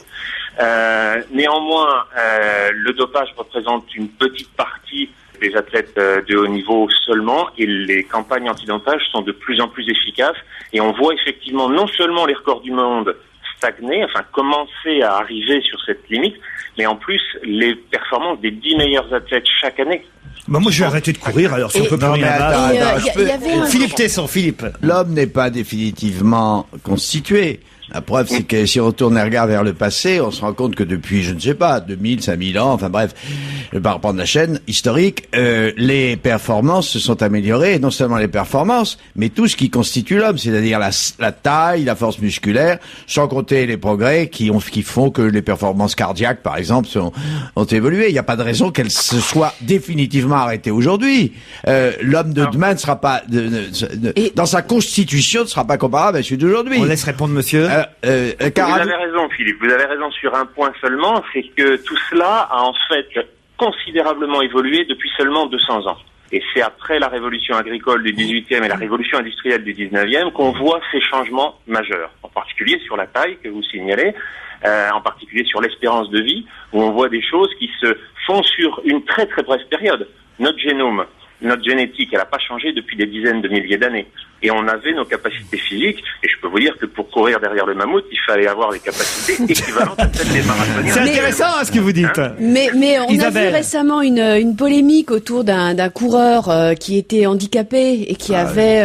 Néanmoins, le dopage représente une petite partie des athlètes de haut niveau seulement, et les campagnes antidopage sont de plus en plus efficaces, et on voit effectivement non seulement les records du monde stagner, enfin commencer à arriver sur cette limite, mais en plus les performances des 10 meilleurs athlètes chaque année. Bah moi je vais arrêter de courir, alors si on peut plus Non, rien mais battre. attends, Philippe Tesson, Philippe. L'homme n'est pas définitivement constitué. La preuve, c'est que si on tourne les regards vers le passé, on se rend compte que depuis, je ne sais pas, 2000, 5000 ans, enfin bref, par rapport à la chaîne historique, les performances se sont améliorées, et non seulement les performances, mais tout ce qui constitue l'homme, c'est-à-dire la taille, la force musculaire, sans compter les progrès qui font que les performances cardiaques, par exemple, ont évolué. Il n'y a pas de raison qu'elles se soient définitivement arrêtées aujourd'hui. L'homme de demain ne sera pas, dans sa constitution, ne sera pas comparable à celui d'aujourd'hui. On laisse répondre monsieur. Vous avez raison, Philippe. Vous avez raison sur un point seulement, c'est que tout cela a en fait considérablement évolué depuis seulement 200 ans. Et c'est après la révolution agricole du 18e et la révolution industrielle du 19e qu'on voit ces changements majeurs, en particulier sur la taille que vous signalez, en particulier sur l'espérance de vie, où on voit des choses qui se font sur une très très brève période. Notre génome, notre génétique, elle n'a pas changé depuis des dizaines de milliers d'années. Et on avait nos capacités physiques, et je peux vous dire que pour courir derrière le mammouth, il fallait avoir des capacités équivalentes à celles des marathoniens. C'est intéressant ce que vous dites. Mais on Isabelle. a vu récemment une polémique autour d'un coureur qui était handicapé et qui avait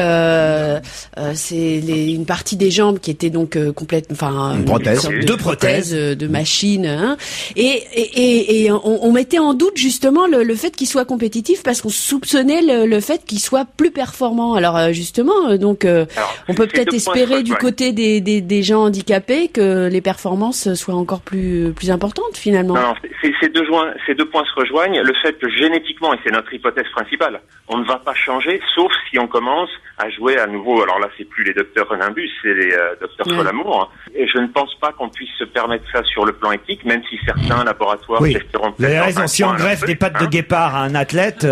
une partie des jambes qui était donc complète, enfin une prothèse, sorte de deux prothèse de machine, hein. Et on mettait en doute justement le fait qu'il soit compétitif parce qu'on soupçonnait le fait qu'il soit plus performant. Alors justement. Donc, on peut peut-être espérer du côté des gens handicapés que les performances soient encore plus importantes finalement. Non, ces deux points se rejoignent. Le fait que génétiquement, et c'est notre hypothèse principale, on ne va pas changer, sauf si on commence à jouer à nouveau. Alors là, c'est plus les docteurs Nimbus, c'est les docteurs Folamour. Et je ne pense pas qu'on puisse se permettre ça sur le plan éthique, même si certains laboratoires testeront peut-être. Vous avez raison. Si on greffe des pattes de guépard à un athlète,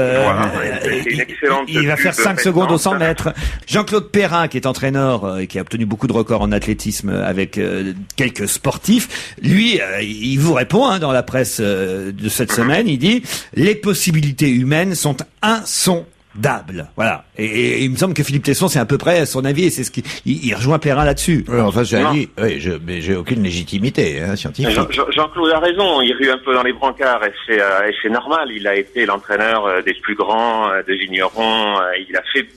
il va faire 5 secondes au 100 mètres. Jean-Claude Perrin, qui est entraîneur et qui a obtenu beaucoup de records en athlétisme avec quelques sportifs, lui, il vous répond dans la presse de cette semaine. Il dit les possibilités humaines sont insondables. Voilà. Et il me semble que Philippe Tesson, c'est à peu près son avis, et c'est ce il rejoint Perrin là-dessus. Oui, enfin, mais j'ai aucune légitimité scientifique. Jean-Claude a raison. Il rue un peu dans les brancards, et c'est normal. Il a été l'entraîneur des plus grands, de vignerons. Il a fait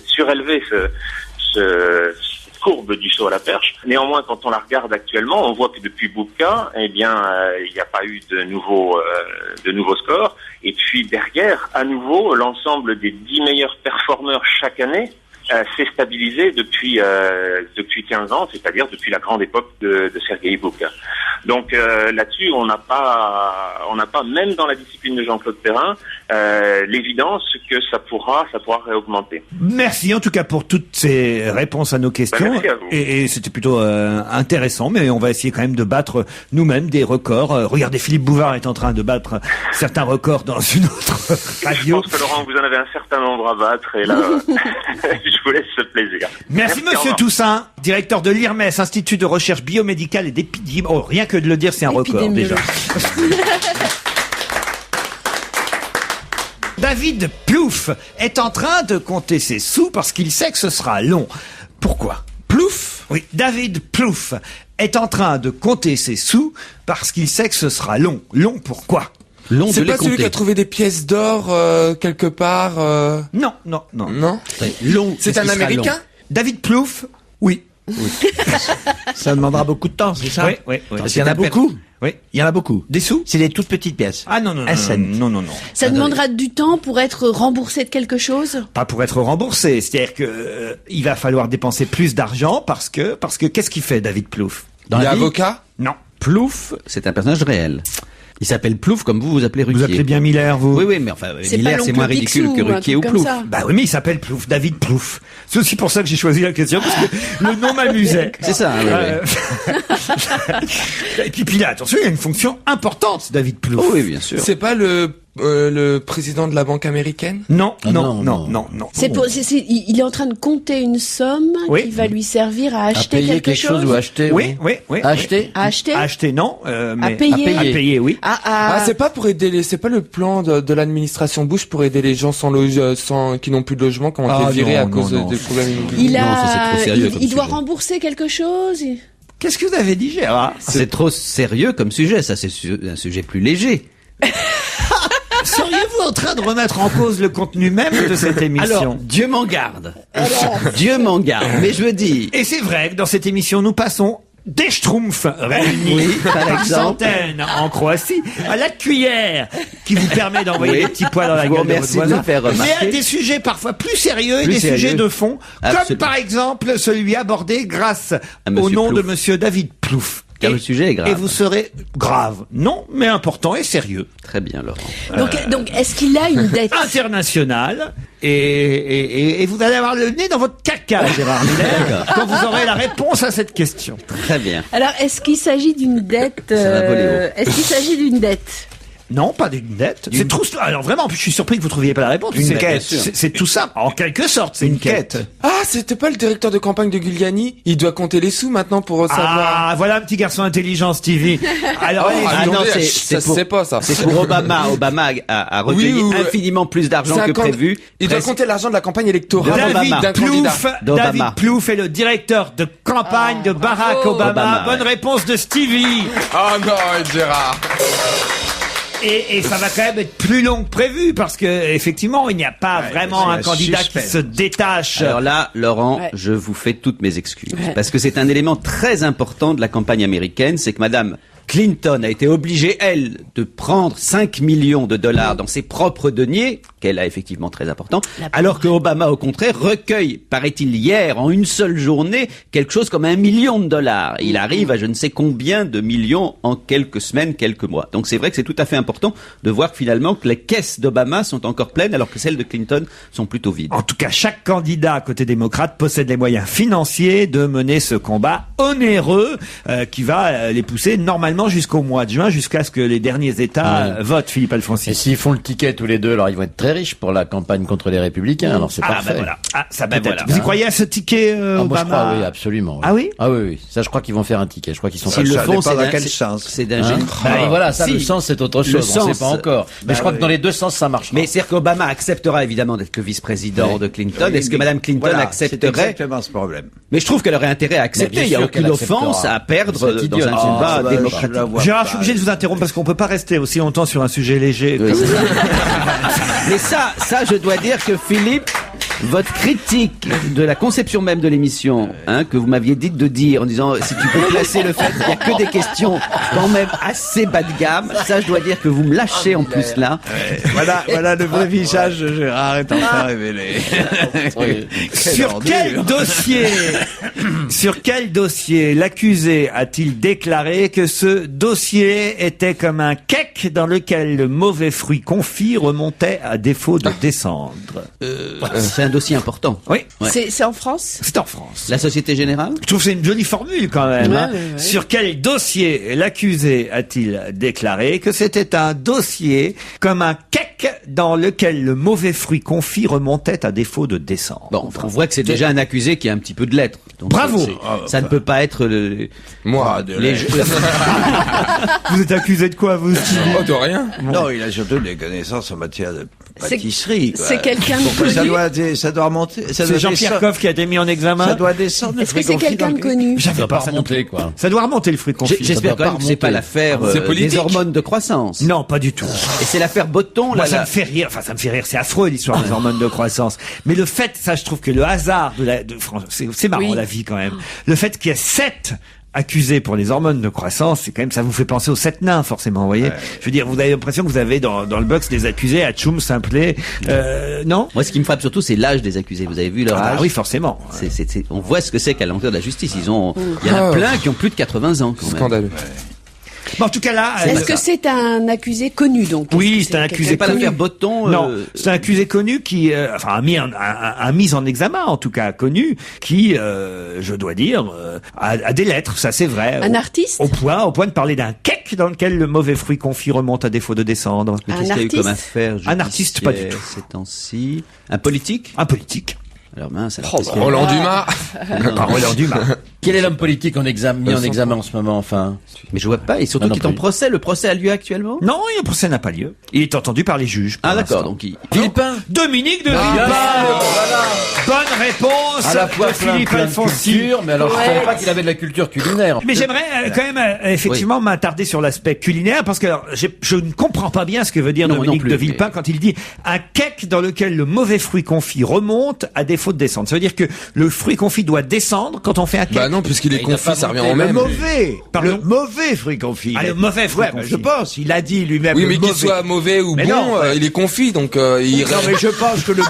surélever cette courbe du saut à la perche. Néanmoins, quand on la regarde actuellement, on voit que depuis Bubka, il n'y a pas eu de nouveaux scores. Et puis derrière, à nouveau, l'ensemble des 10 meilleurs performeurs chaque année s'est stabilisé depuis 15 ans, c'est-à-dire depuis la grande époque de Sergueï Bubka. Donc là-dessus, on n'a pas même dans la discipline de Jean-Claude Perrin l'évidence que ça pourra réaugmenter. Merci en tout cas pour toutes ces réponses à nos questions. Merci à vous. Et c'était plutôt intéressant, mais on va essayer quand même de battre nous-mêmes des records. Regardez, Philippe Bouvard est en train de battre certains records dans une autre radio. Je pense que Laurent, vous en avez un certain nombre à battre, et là, je vous laisse ce plaisir. Merci au Monsieur revoir. Toussaint, directeur de l'IRMES, Institut de recherche biomédicale et d'épidémie. Oh, rien que de le dire, c'est un record déjà. David Plouffe est en train de compter ses sous parce qu'il sait que ce sera long. Pourquoi? Plouf. Oui, David Plouffe est en train de compter ses sous parce qu'il sait que ce sera long. Long pourquoi? Long C'est de les pas celui qui a compter. trouvé des pièces d'or quelque part. Non. Non. Long. C'est qu'est-ce un qui sera Américain. long? David Plouffe, oui. Ça demandera beaucoup de temps, c'est ça? Oui. Parce qu'il y en a beaucoup. Oui. Il y en a beaucoup. Des sous? C'est des toutes petites pièces. Ah non. SN. Non. Ça demandera du temps pour être remboursé de quelque chose? Pas pour être remboursé, c'est-à-dire que il va falloir dépenser plus d'argent parce que qu'est-ce qu'il fait David Plouffe? Il est avocat. Non. Plouffe, c'est un personnage réel. Il s'appelle Plouffe comme vous appelez Ruquier. Vous appelez bien Miller, vous? Oui, mais enfin, C'est Miller, pas c'est moins l'oncle ridicule Picsou que ou un Ruquier ou truc comme Plouffe. ça. Bah oui, mais il s'appelle Plouffe, David Plouffe. C'est aussi pour ça que j'ai choisi la question, parce que le nom m'amusait. C'est ça, oui, Et puis là, attention, il y a une fonction importante, David Plouffe. Oh oui, bien sûr. C'est pas le président de la banque américaine? Non. Il est en train de compter une somme Oui. qui va lui servir à acheter payer quelque chose. ou acheter. Oui. Acheter. À acheter. Acheter, non. Mais payer. À payer, oui. Ah, c'est pas pour aider c'est pas le plan de l'administration Bush pour aider les gens qui n'ont plus de logement, qui ont été virés à cause des problèmes immobiliers. Non, ça, c'est trop sérieux comme il doit sujet. rembourser quelque chose. Qu'est-ce que vous avez dit, Gérard? C'est trop sérieux comme sujet, ça c'est un sujet plus léger. Seriez-vous en train de remettre en cause le contenu même de cette émission? Alors, Dieu m'en garde. Dieu m'en garde. Mais je veux dire, Et c'est vrai que dans cette émission, nous passons des schtroumpfs réunis par par exemple. centaines en Croatie à la cuillère qui vous permet d'envoyer Oui. des petits pois dans la Je vous gueule de votre remercie de voisin. me faire Mais remarquer. à des sujets parfois plus sérieux et Plus des sérieux. sujets de fond, comme Absolument. par exemple celui abordé grâce À au Monsieur nom de Plouffe. Monsieur David Plouffe. Car le sujet est grave. Et vous serez grave. Non, mais important et sérieux. très bien, Laurent. Donc, est-ce qu'il a une dette? International. Et vous allez avoir le nez dans votre caca, Gérard Miller, quand vous aurez la réponse à cette question. Très bien. Alors, est-ce qu'il s'agit d'une dette? va voler haut. Est-ce qu'il s'agit d'une dette? Non, pas d'une dette. C'est trop. Alors vraiment, je suis surpris que vous trouviez pas la réponse. Une C'est- quête. C'est tout ça. En quelque sorte, c'est une quête. Ah, c'était pas le directeur de campagne de Giuliani? Il doit compter les sous maintenant pour savoir. Ah, voilà un petit garçon intelligent, Stevie. Alors, allez-y. Ah non, attendez, c'est ça pour- se sait pas, ça. C'est pour Obama. Obama a recueilli Oui, infiniment plus d'argent que 50 prévu. Il doit Presque- compter l'argent de la campagne électorale David d'un candidat. Plouffe, d'Obama. David Plouffe est le directeur de campagne de Barack Obama. Obama, Bonne ouais. réponse de Stevie. Oh non, Gérard. Et ça va quand même être plus long que prévu parce que effectivement, il n'y a pas vraiment c'est un un candidat suspense. qui se détache. Alors là, Laurent, Ouais. je vous fais toutes mes excuses. Ouais. Parce que c'est un élément très important de la campagne américaine, c'est que Madame Clinton a été obligée, elle, de prendre 5 millions de dollars dans ses propres deniers, qu'elle a effectivement très important, alors que Obama, au contraire, recueille, paraît-il hier, en une seule journée, quelque chose comme 1 million de dollars. Il arrive à je ne sais combien de millions en quelques semaines, quelques mois. Donc c'est vrai que c'est tout à fait important de voir finalement que les caisses d'Obama sont encore pleines, alors que celles de Clinton sont plutôt vides. En tout cas, chaque candidat côté démocrate possède les moyens financiers de mener ce combat onéreux qui va les pousser normalement jusqu'au mois de juin, jusqu'à ce que les derniers États votent, Philippe Et Alfonsi. s'ils font le ticket tous les deux, alors ils vont être très riches pour la campagne contre les Républicains. Alors c'est Ah parfait. ben voilà. Ah, ça Ben peut-être. voilà. Vous y croyez à ce ticket Ah, moi, je Obama? crois, oui, absolument. Ah oui? Ah oui, oui. Ça, je crois qu'ils vont faire un ticket. Je crois qu'ils sont Ça, S'ils le ça font, dépend c'est dans d'un- quel c'est- sens. c'est d'un Hein génie. Ah, voilà, ça, Si. le sens, c'est autre Le chose. On sens, sait pas encore. Mais je crois que dans les deux sens, ça marche. Mais c'est-à-dire qu'Obama acceptera évidemment d'être le vice-président Oui. de Clinton. Est-ce que Madame Clinton Voilà, c'est accepterait? exactement ce problème. Mais je trouve qu'elle aurait intérêt à Mais accepter. bien Il n'y a sûr aucune qu'elle offense acceptera. à perdre C'est dans idiot. un Ah, débat bah, démocratique. je la vois Gérard, pas. je suis obligé de vous interrompre parce qu'on peut pas rester aussi longtemps sur un sujet léger. Mais ça, je dois dire que Philippe votre critique de la conception même de l'émission, que vous m'aviez dit de dire en disant si tu peux placer le fait qu'il n'y a que des questions quand même assez bas de gamme, ça je dois dire que vous me lâchez en plus là. Voilà le vrai visage de Gérard est enfin révélé. Sur quel dossier l'accusé a-t-il déclaré que ce dossier était comme un cake dans lequel le mauvais fruit confit remontait à défaut de descendre? C'est un dossier important. Oui. Ouais. C'est en France? C'est en France. La Société Générale? Je trouve que c'est une jolie formule quand même. Ouais, hein. ouais, ouais. Sur quel dossier l'accusé a-t-il déclaré que c'était un dossier comme un cake dans lequel le mauvais fruit confit remontait à défaut de descendre? Bon, on voit que c'est déjà un accusé qui a un petit peu de lettres. Donc Bravo. Ça ne peut pas être Moi, Vous êtes accusé de quoi, vous, Stevie? oh, de rien. Non, il a surtout des connaissances en matière de C'est- pâtisserie. quoi. c'est quelqu'un de Pourquoi connu? ça doit remonter. Ça C'est doit Jean-Pierre descendre. Coff qui a été mis en examen. Ça doit descendre. Est-ce que c'est quelqu'un de connu? J'avais Ça pas doit ça non plus. remonter, quoi. Ça doit remonter le fruit confit. J'espère doit quand même pas que c'est pas remonter. l'affaire C'est politique. des hormones de croissance. Non, pas du tout. Et c'est l'affaire Botton, Moi, là. ça me fait rire. Enfin, ça me fait rire. C'est affreux, l'histoire des hormones de croissance. Mais le fait, ça, je trouve que le hasard c'est marrant, Oui. la vie, quand même. Le fait qu'il y ait 7 accusés pour les hormones de croissance, c'est quand même, ça vous fait penser aux 7 nains, forcément, vous voyez. Je veux dire, vous avez l'impression que vous avez dans le box des accusés à Tchoum, Simplet, non? Moi, ce qui me frappe surtout, c'est l'âge des accusés. Vous avez vu leur Ah âge? oui, forcément. On voit ce que c'est qu'à l'entrée de la justice. Il y en a plein qui ont plus de 80 ans, quand même. Scandaleux. Bon, en tout cas, là, Est-ce que c'est un accusé connu, donc? Oui, Est-ce que c'est un accusé C'est pas connu. l'affaire Botton. Non, c'est un accusé connu qui, a mis en examen, en tout cas connu, qui, je dois dire, a des lettres, ça c'est vrai. Un artiste? Au point de parler d'un cake dans lequel le mauvais fruit confit remonte à défaut de descendre. Mais Un qu'est-ce qu'il y a eu comme artiste affaire Un artiste, pas du judiciaire tout. Ces temps-ci. Un politique? Un politique. Alors mince, alors, Oh, qu'est-ce qu'il y a eu? Roland Dumas. Par Roland Dumas. Quel est l'homme politique mis en examen en ce moment, enfin? Mais je vois pas. Et surtout Ah, non qu'il est en plus. procès. Le procès a lieu actuellement? Non, le procès n'a pas lieu. Il est entendu par les juges. pour Ah d'accord, l'instant. donc il... Villepin? Dominique de Bien Villepin. sûr, Bonne réponse À la fois de Philippe plein de Alfonsi. culture, mais alors je savais pas qu'il avait de la culture culinaire. Mais j'aimerais quand même effectivement m'attarder sur l'aspect culinaire parce que alors, je ne comprends pas bien ce que veut dire Non, Dominique non plus, de Villepin mais- quand il dit un cake dans lequel le mauvais fruit confit remonte à défaut de descendre. Ça veut dire que le fruit confit doit descendre quand on fait un cake. Bah non, puisqu'il est Il n'a confit, pas ça revient monté. en Le même. mauvais. Pardon Le mauvais fruit confit. Ah, le mauvais fruit Ouais, bah, confit. je pense. Il a dit lui-même. Oui, le mais qu'il mauvais. soit mauvais ou Mais bon, non, il est confit, donc il Non, mais je pense que le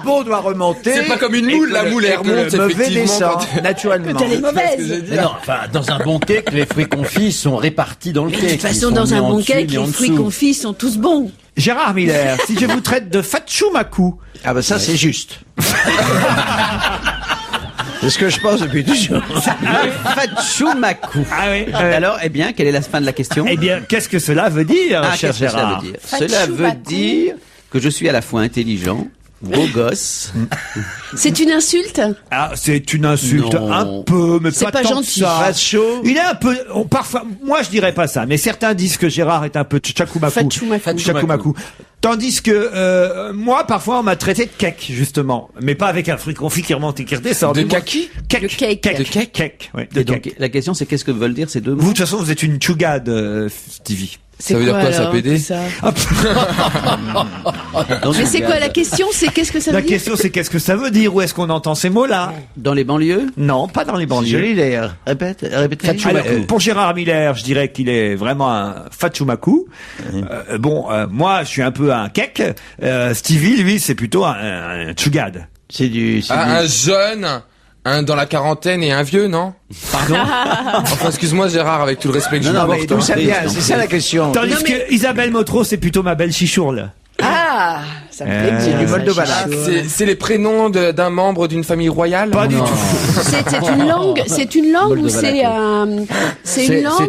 bon doit remonter. C'est pas comme une et moule, que la moule, elle et que le remonte, mauvais effectivement, descend, quand- naturellement. Elle est mauvaise. Mais non, enfin, dans un bon cake, les fruits confits sont répartis dans le cake. De toute Ils façon, sont dans mis un en bon dessus, cake, mis en les fruits dessous. confits sont tous bons. Gérard Miller, si je vous traite de Fatchoumakou, Ah bah ça c'est juste. C'est ce que je pense depuis toujours. Fatchoumakou. ah oui, Alors, eh bien, quelle est la fin de la question? eh bien, qu'est-ce que cela veut dire, Ah, cher qu'est-ce que cela Gérard? veut dire? Cela veut dire que je suis à la fois intelligent, beau gosse. C'est une insulte? Ah, c'est une insulte Non. un peu, mais C'est pas tant gentil. que ça. Facho. Il est un peu, parfois, moi je dirais pas ça, mais certains disent que Gérard est un peu tchakumaku. Tchakumaku. Tandis que moi, parfois, on m'a traité de cake, justement, mais pas avec un fruit confit qui remonte et qui redescend. De Du moins- kaki? Cake. De cake. Cake. De cake. Cake. Ouais, de Et donc, cake. la question, c'est qu'est-ce que veulent dire ces deux mots? Vous, de toute façon, vous êtes une tchougade, Stevie. Ça veut dire quoi, ça, alors, PD? tout ça Donc, Mais c'est quoi la question? C'est qu'est-ce que ça veut La dire? question, c'est qu'est-ce que ça veut dire? Où est-ce qu'on entend ces mots-là? Dans les banlieues? Non, pas dans les banlieues. Joli d'ailleurs. Répétez. Alors, pour Gérard Miller, je dirais qu'il est vraiment un Fatchoumaku. Moi, je suis un peu un cake. Stevie, lui, c'est plutôt un tchougade. C'est du. Un jeune, un dans la quarantaine et un vieux, non? Pardon? Enfin, excuse-moi Gérard, avec tout le respect que je Non, non, vous mais porte. D'où hein. ça vient? C'est ça la question. Tandis Non, mais- que Isabelle Motro, c'est plutôt ma belle chichourle. Ah, ça me plaît bien. c'est du ça, Moldovana. Chicho. C'est les prénoms d'un membre d'une famille royale? Pas du tout. C'est une langue ou c'est C'est une langue un ou c'est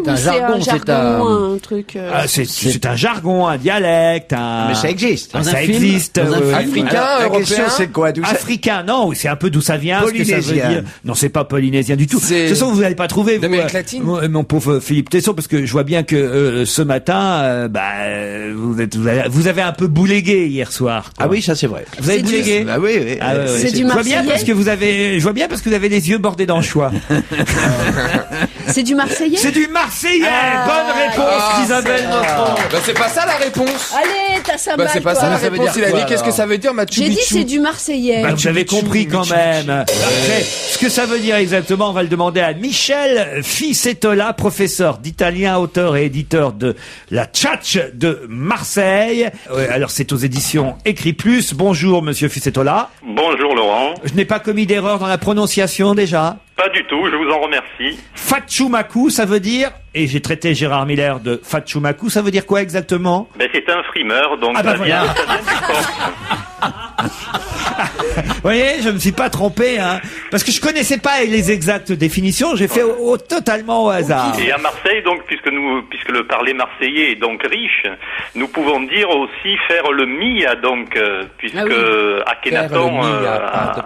un jargon, c'est jargon, un truc. Ah, c'est un jargon, un dialecte, un... Mais ça existe. Dans ça un film, existe. dans un film. Africain, La européen? question c'est quoi? D'où ça- Africain, non, c'est un peu d'où ça vient, ce que ça veut Polynésien. dire. Non, c'est pas polynésien du tout. De C'est toute façon, vous n'allez pas trouver, vous, d'Amérique latine? mon pauvre Philippe Tesson, parce que je vois bien que ce matin, vous avez un peu boulégué hier soir. bizarre. quoi. Ah oui, ça c'est vrai. Vous avez C'est du- boulégué? Ah oui, oui. Ah ouais, ouais. C'est du Je vois bien Marseillais parce que vous avez les yeux bordés d'anchois. C'est du Marseillais? C'est du Marseillais. Ah. Bonne réponse d'Isabelle Montand. Bah c'est pas ça la réponse. Allez, t'as ça Bah mal, c'est pas quoi. ça la Ça veut réponse. dire Il a quoi, dit qu'est-ce que alors ça veut dire Machu J'ai dit Picchu. c'est du Marseillais. Bah, vous avez compris quand même. Après, ce que ça veut dire exactement, on va le demander à Michel Ficetola, professeur d'italien, auteur et éditeur de La Tchatch de Marseille. Alors c'est aux éditions Écrit Plus. Bonjour Monsieur Ficetola. Bonjour Laurent. Je n'ai pas commis d'erreur dans la prononciation déjà. Pas du tout, je vous en remercie. Fatchoumakou, ça veut dire, et j'ai traité Gérard Miller de Fatchoumakou, ça veut dire quoi exactement? Ben, c'est un frimeur, donc Ah bah ça vient voilà. du corse. Vous voyez, je me suis pas trompé, hein, parce que je connaissais pas les exactes définitions, j'ai fait totalement au hasard. Et à Marseille, donc, puisque le parler marseillais est donc riche, nous pouvons dire aussi faire le mia, donc, puisque Ah oui. Akhenaton Faire le mia,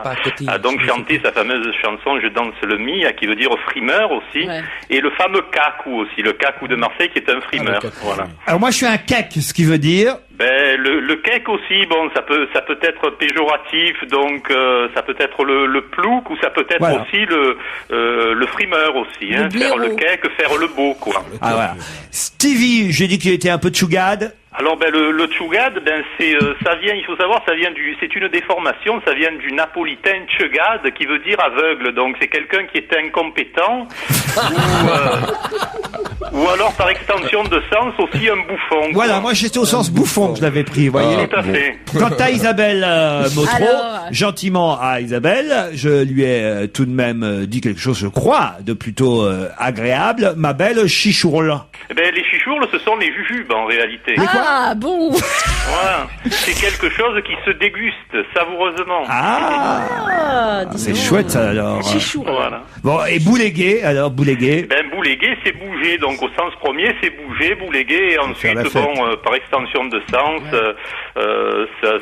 pas à côté. a donc chanté sa fameuse chanson Je danse le mia, qui veut dire frimeur aussi, Ouais. et le fameux kakou aussi, le kakou de Marseille qui est un frimeur. le kakou. Voilà. Alors moi je suis un kek, ce qui veut dire... Ben le cake aussi, bon, ça peut être péjoratif, donc ça peut être le plouc ou ça peut être Voilà. aussi le frimeur aussi, hein, faire blaireau. le cake, faire le beau, quoi. Ah voilà. Stevie, j'ai dit qu'il était un peu tchougade. Alors ben le tchougad, ben c'est ça vient, il faut savoir, c'est une déformation, ça vient du napolitain tchugad qui veut dire aveugle, donc c'est quelqu'un qui est incompétent ou alors par extension de sens aussi un bouffon. Voilà, quoi. moi j'étais au sens bouffon que je l'avais pris, vous voyez. Tout à fait. Quant à Isabelle Motro, Alors gentiment à Isabelle, je lui ai tout de même dit quelque chose, je crois, de plutôt agréable. Ma belle chichourle. Eh ben les chichourles, ce sont les jujubes en réalité. Ah bon. Voilà, c'est quelque chose qui se déguste savoureusement. Ah, dis C'est donc. chouette ça alors. Chichou. Voilà. Bon, et boulégué, alors boulégué. Ben bouléguer, c'est bouger. Donc au sens premier, c'est bouger, bouléguer, et ensuite, la fête. par extension de sens,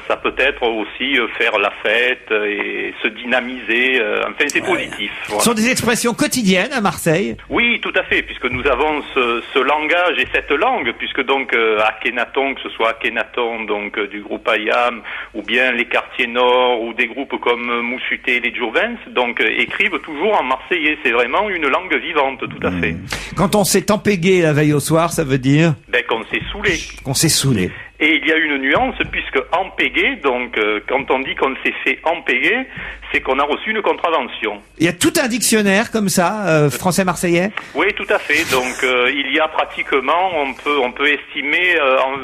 ça peut être aussi faire la fête et se dynamiser. Enfin, c'est positif. Ce Voilà. sont des expressions quotidiennes à Marseille. Oui, tout à fait, puisque nous avons ce langage et cette langue, puisque donc Akhenaton, que ce soit Akhenaton donc du groupe Ayam, ou bien les quartiers nord, ou des groupes comme Moussuté, les Jouvens, donc écrivent toujours en marseillais. C'est vraiment une langue vivante, tout à fait. Quand on s'est empégué la veille au soir, ça veut dire Ben qu'on s'est saoulé. qu'on s'est saoulé. Et il y a une nuance, puisque empéguer, donc quand on dit qu'on s'est fait empéguer, c'est qu'on a reçu une contravention. Il y a tout un dictionnaire comme ça, français-marseillais. Oui, tout à fait. Donc il y a pratiquement, on peut estimer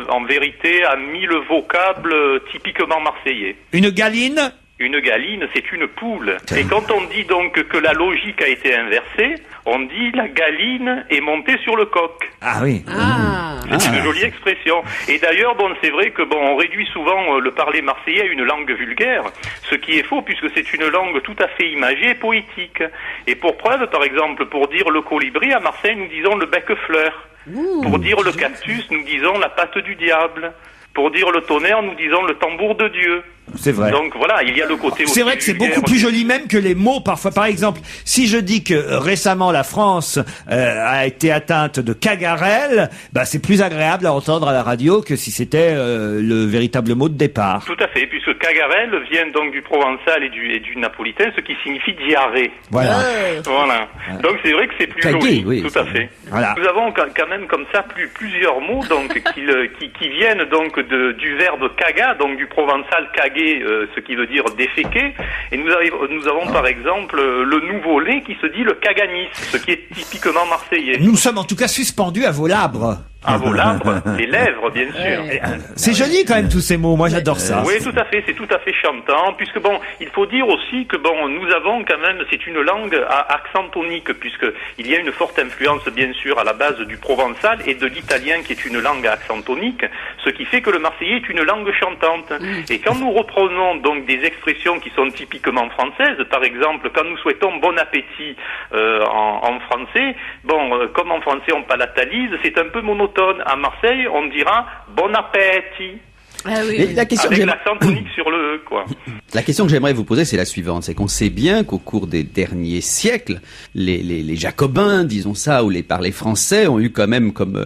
en vérité à 1000 vocables typiquement marseillais. Une galine. Une galine, c'est une poule. Et quand on dit donc que la logique a été inversée, on dit la galine est montée sur le coq. Ah oui. Ah. C'est une jolie expression. Et d'ailleurs, bon, c'est vrai que bon, on réduit souvent le parler marseillais à une langue vulgaire, ce qui est faux puisque c'est une langue tout à fait imagée et poétique. Et pour preuve, par exemple, pour dire le colibri à Marseille, nous disons le bec-fleur. Pour dire le cactus, nous disons la patte du diable. Pour dire le tonnerre, nous disons le tambour de Dieu. C'est vrai. Donc voilà, il y a le côté aussi C'est vrai que c'est vulgaire. beaucoup plus joli même que les mots parfois. Par exemple, si je dis que récemment la France a été atteinte de cagarelle, bah c'est plus agréable à entendre à la radio que si c'était le véritable mot de départ. Tout à fait, puisque cagarelle vient donc du provençal et du napolitain, ce qui signifie diarrhée. Voilà. Voilà. Donc c'est vrai que c'est plus Caguer, joli, oui. tout à fait. Voilà. Nous avons quand même comme ça plusieurs mots donc qui viennent donc du verbe caga, donc du provençal caguer, ce qui veut dire déféquer. Et nous avons par exemple le nouveau lait qui se dit le caganis, ce qui est typiquement marseillais. Nous sommes en tout cas suspendus à vos labres. À vos labres, les lèvres bien sûr. C'est joli quand même tous ces mots. Moi j'adore ça. Oui, tout à fait, c'est tout à fait chantant, puisque bon, il faut dire aussi que bon, nous avons quand même, c'est une langue à accent tonique, puisque il y a une forte influence bien sûr à la base du provençal et de l'italien qui est une langue à accent tonique, ce qui fait que le marseillais est une langue chantante. Et quand nous reprenons donc des expressions qui sont typiquement françaises, par exemple, quand nous souhaitons bon appétit en français, bon, comme en français on palatalise, c'est un peu monotone. À Marseille, on dira bon appétit. Ah oui, Et oui. la question que Avec j'aimerais- l'accent tonique sur le E, quoi. La question que j'aimerais vous poser, c'est la suivante. C'est qu'on sait bien qu'au cours des derniers siècles, les Jacobins, disons ça, ou les parlers français ont eu quand même comme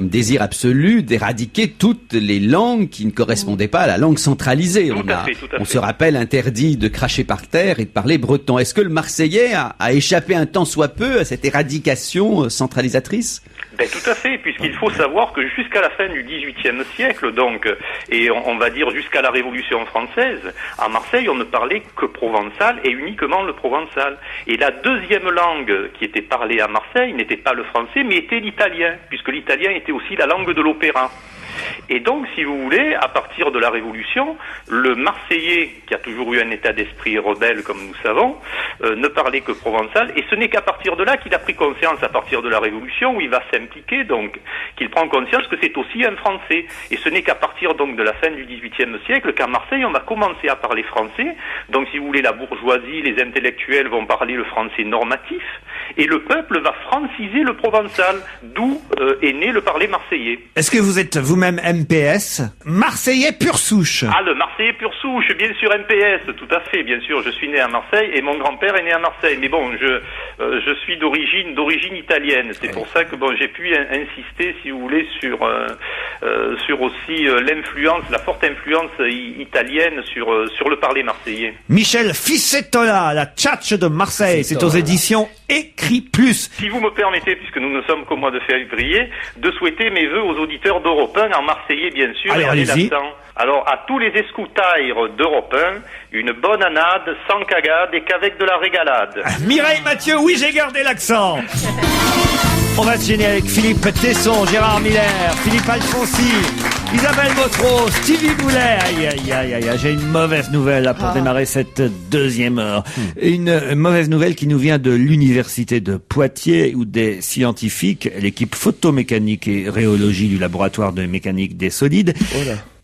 désir absolu d'éradiquer toutes les langues qui ne correspondaient pas à la langue centralisée. Tout à fait. On se rappelle interdit de cracher par terre et de parler breton. Est-ce que le Marseillais a échappé un tant soit peu à cette éradication centralisatrice? Ben, tout à fait, puisqu'il faut savoir que jusqu'à la fin du XVIIIe siècle, donc, et on va dire jusqu'à la Révolution française, à Marseille, on ne parlait que provençal et uniquement le provençal. Et la deuxième langue qui était parlée à Marseille n'était pas le français, mais était l'italien, puisque l'italien était aussi la langue de l'opéra. Et donc, si vous voulez, à partir de la Révolution, le Marseillais, qui a toujours eu un état d'esprit rebelle, comme nous savons, ne parlait que provençal. Et ce n'est qu'à partir de là qu'il a pris conscience, à partir de la Révolution, où il va s'impliquer, donc, qu'il prend conscience que c'est aussi un Français. Et ce n'est qu'à partir, donc, de la fin du XVIIIe siècle qu'à Marseille, on va commencer à parler français. Donc, si vous voulez, la bourgeoisie, les intellectuels vont parler le français normatif, et le peuple va franciser le provençal, d'où est né le parler marseillais. Est-ce que vous êtes vous-même MPS? Marseillais pure souche. Ah, le Marseillais pure souche, bien sûr, MPS, tout à fait, bien sûr. Je suis né à Marseille et mon grand-père est né à Marseille. Mais bon, je suis d'origine italienne. C'est pour ça que bon, j'ai pu insister, si vous voulez, sur aussi l'influence, la forte influence italienne sur le parler marseillais. Michel Ficettola, la tchatche de Marseille. C'est aux éditions Écrit Plus. Si vous me permettez, puisque nous ne sommes qu'au mois de février, de souhaiter mes vœux aux auditeurs d'Europe 1, en marseillais bien sûr, Allez, et en allez-y. élassant. Alors, à tous les escoutaires d'Europe 1, une bonne annade, sans cagade et qu'avec de la régalade. Mireille Mathieu, oui, j'ai gardé l'accent. On va se gêner avec Philippe Tesson, Gérard Miller, Philippe Alfonsi, Isabelle Motro, Stevie Boulet. Aïe, aïe, aïe, aïe, j'ai une mauvaise nouvelle là, pour démarrer cette deuxième heure. Une mauvaise nouvelle qui nous vient de l'université de Poitiers, où des scientifiques, l'équipe photomécanique et rhéologie du laboratoire de mécanique des solides,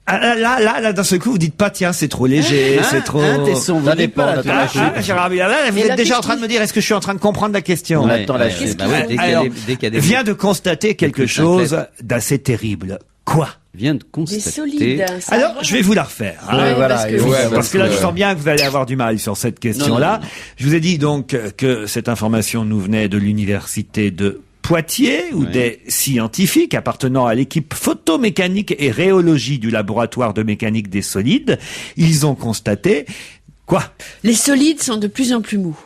là, d'un seul coup, vous dites pas, tiens, c'est trop léger, c'est trop... Tesson, vous Ça n'êtes dépend, pas là, la de la touche. Gérard Miller, là, vous Et êtes la déjà en fiche train de me dire, est-ce que je suis en train de comprendre la question? Ouais, attend la ouais, suite. bah oui, dès qu'il y a Alors, des- dès qu'il y a des vient de constater quelque plus chose simples. d'assez terrible. Quoi? vient de Des constater. solides. ça Alors, va. je vais vous la refaire. hein. Ouais, voilà, parce que- il faut Ouais, savoir. Parce que là, je sens bien que vous allez avoir du mal sur cette question-là. Non. Je vous ai dit donc que cette information nous venait de l'université de Poitiers, où Ouais. des scientifiques appartenant à l'équipe photomécanique et rhéologie du laboratoire de mécanique des solides, ils ont constaté quoi? Les solides sont de plus en plus mous.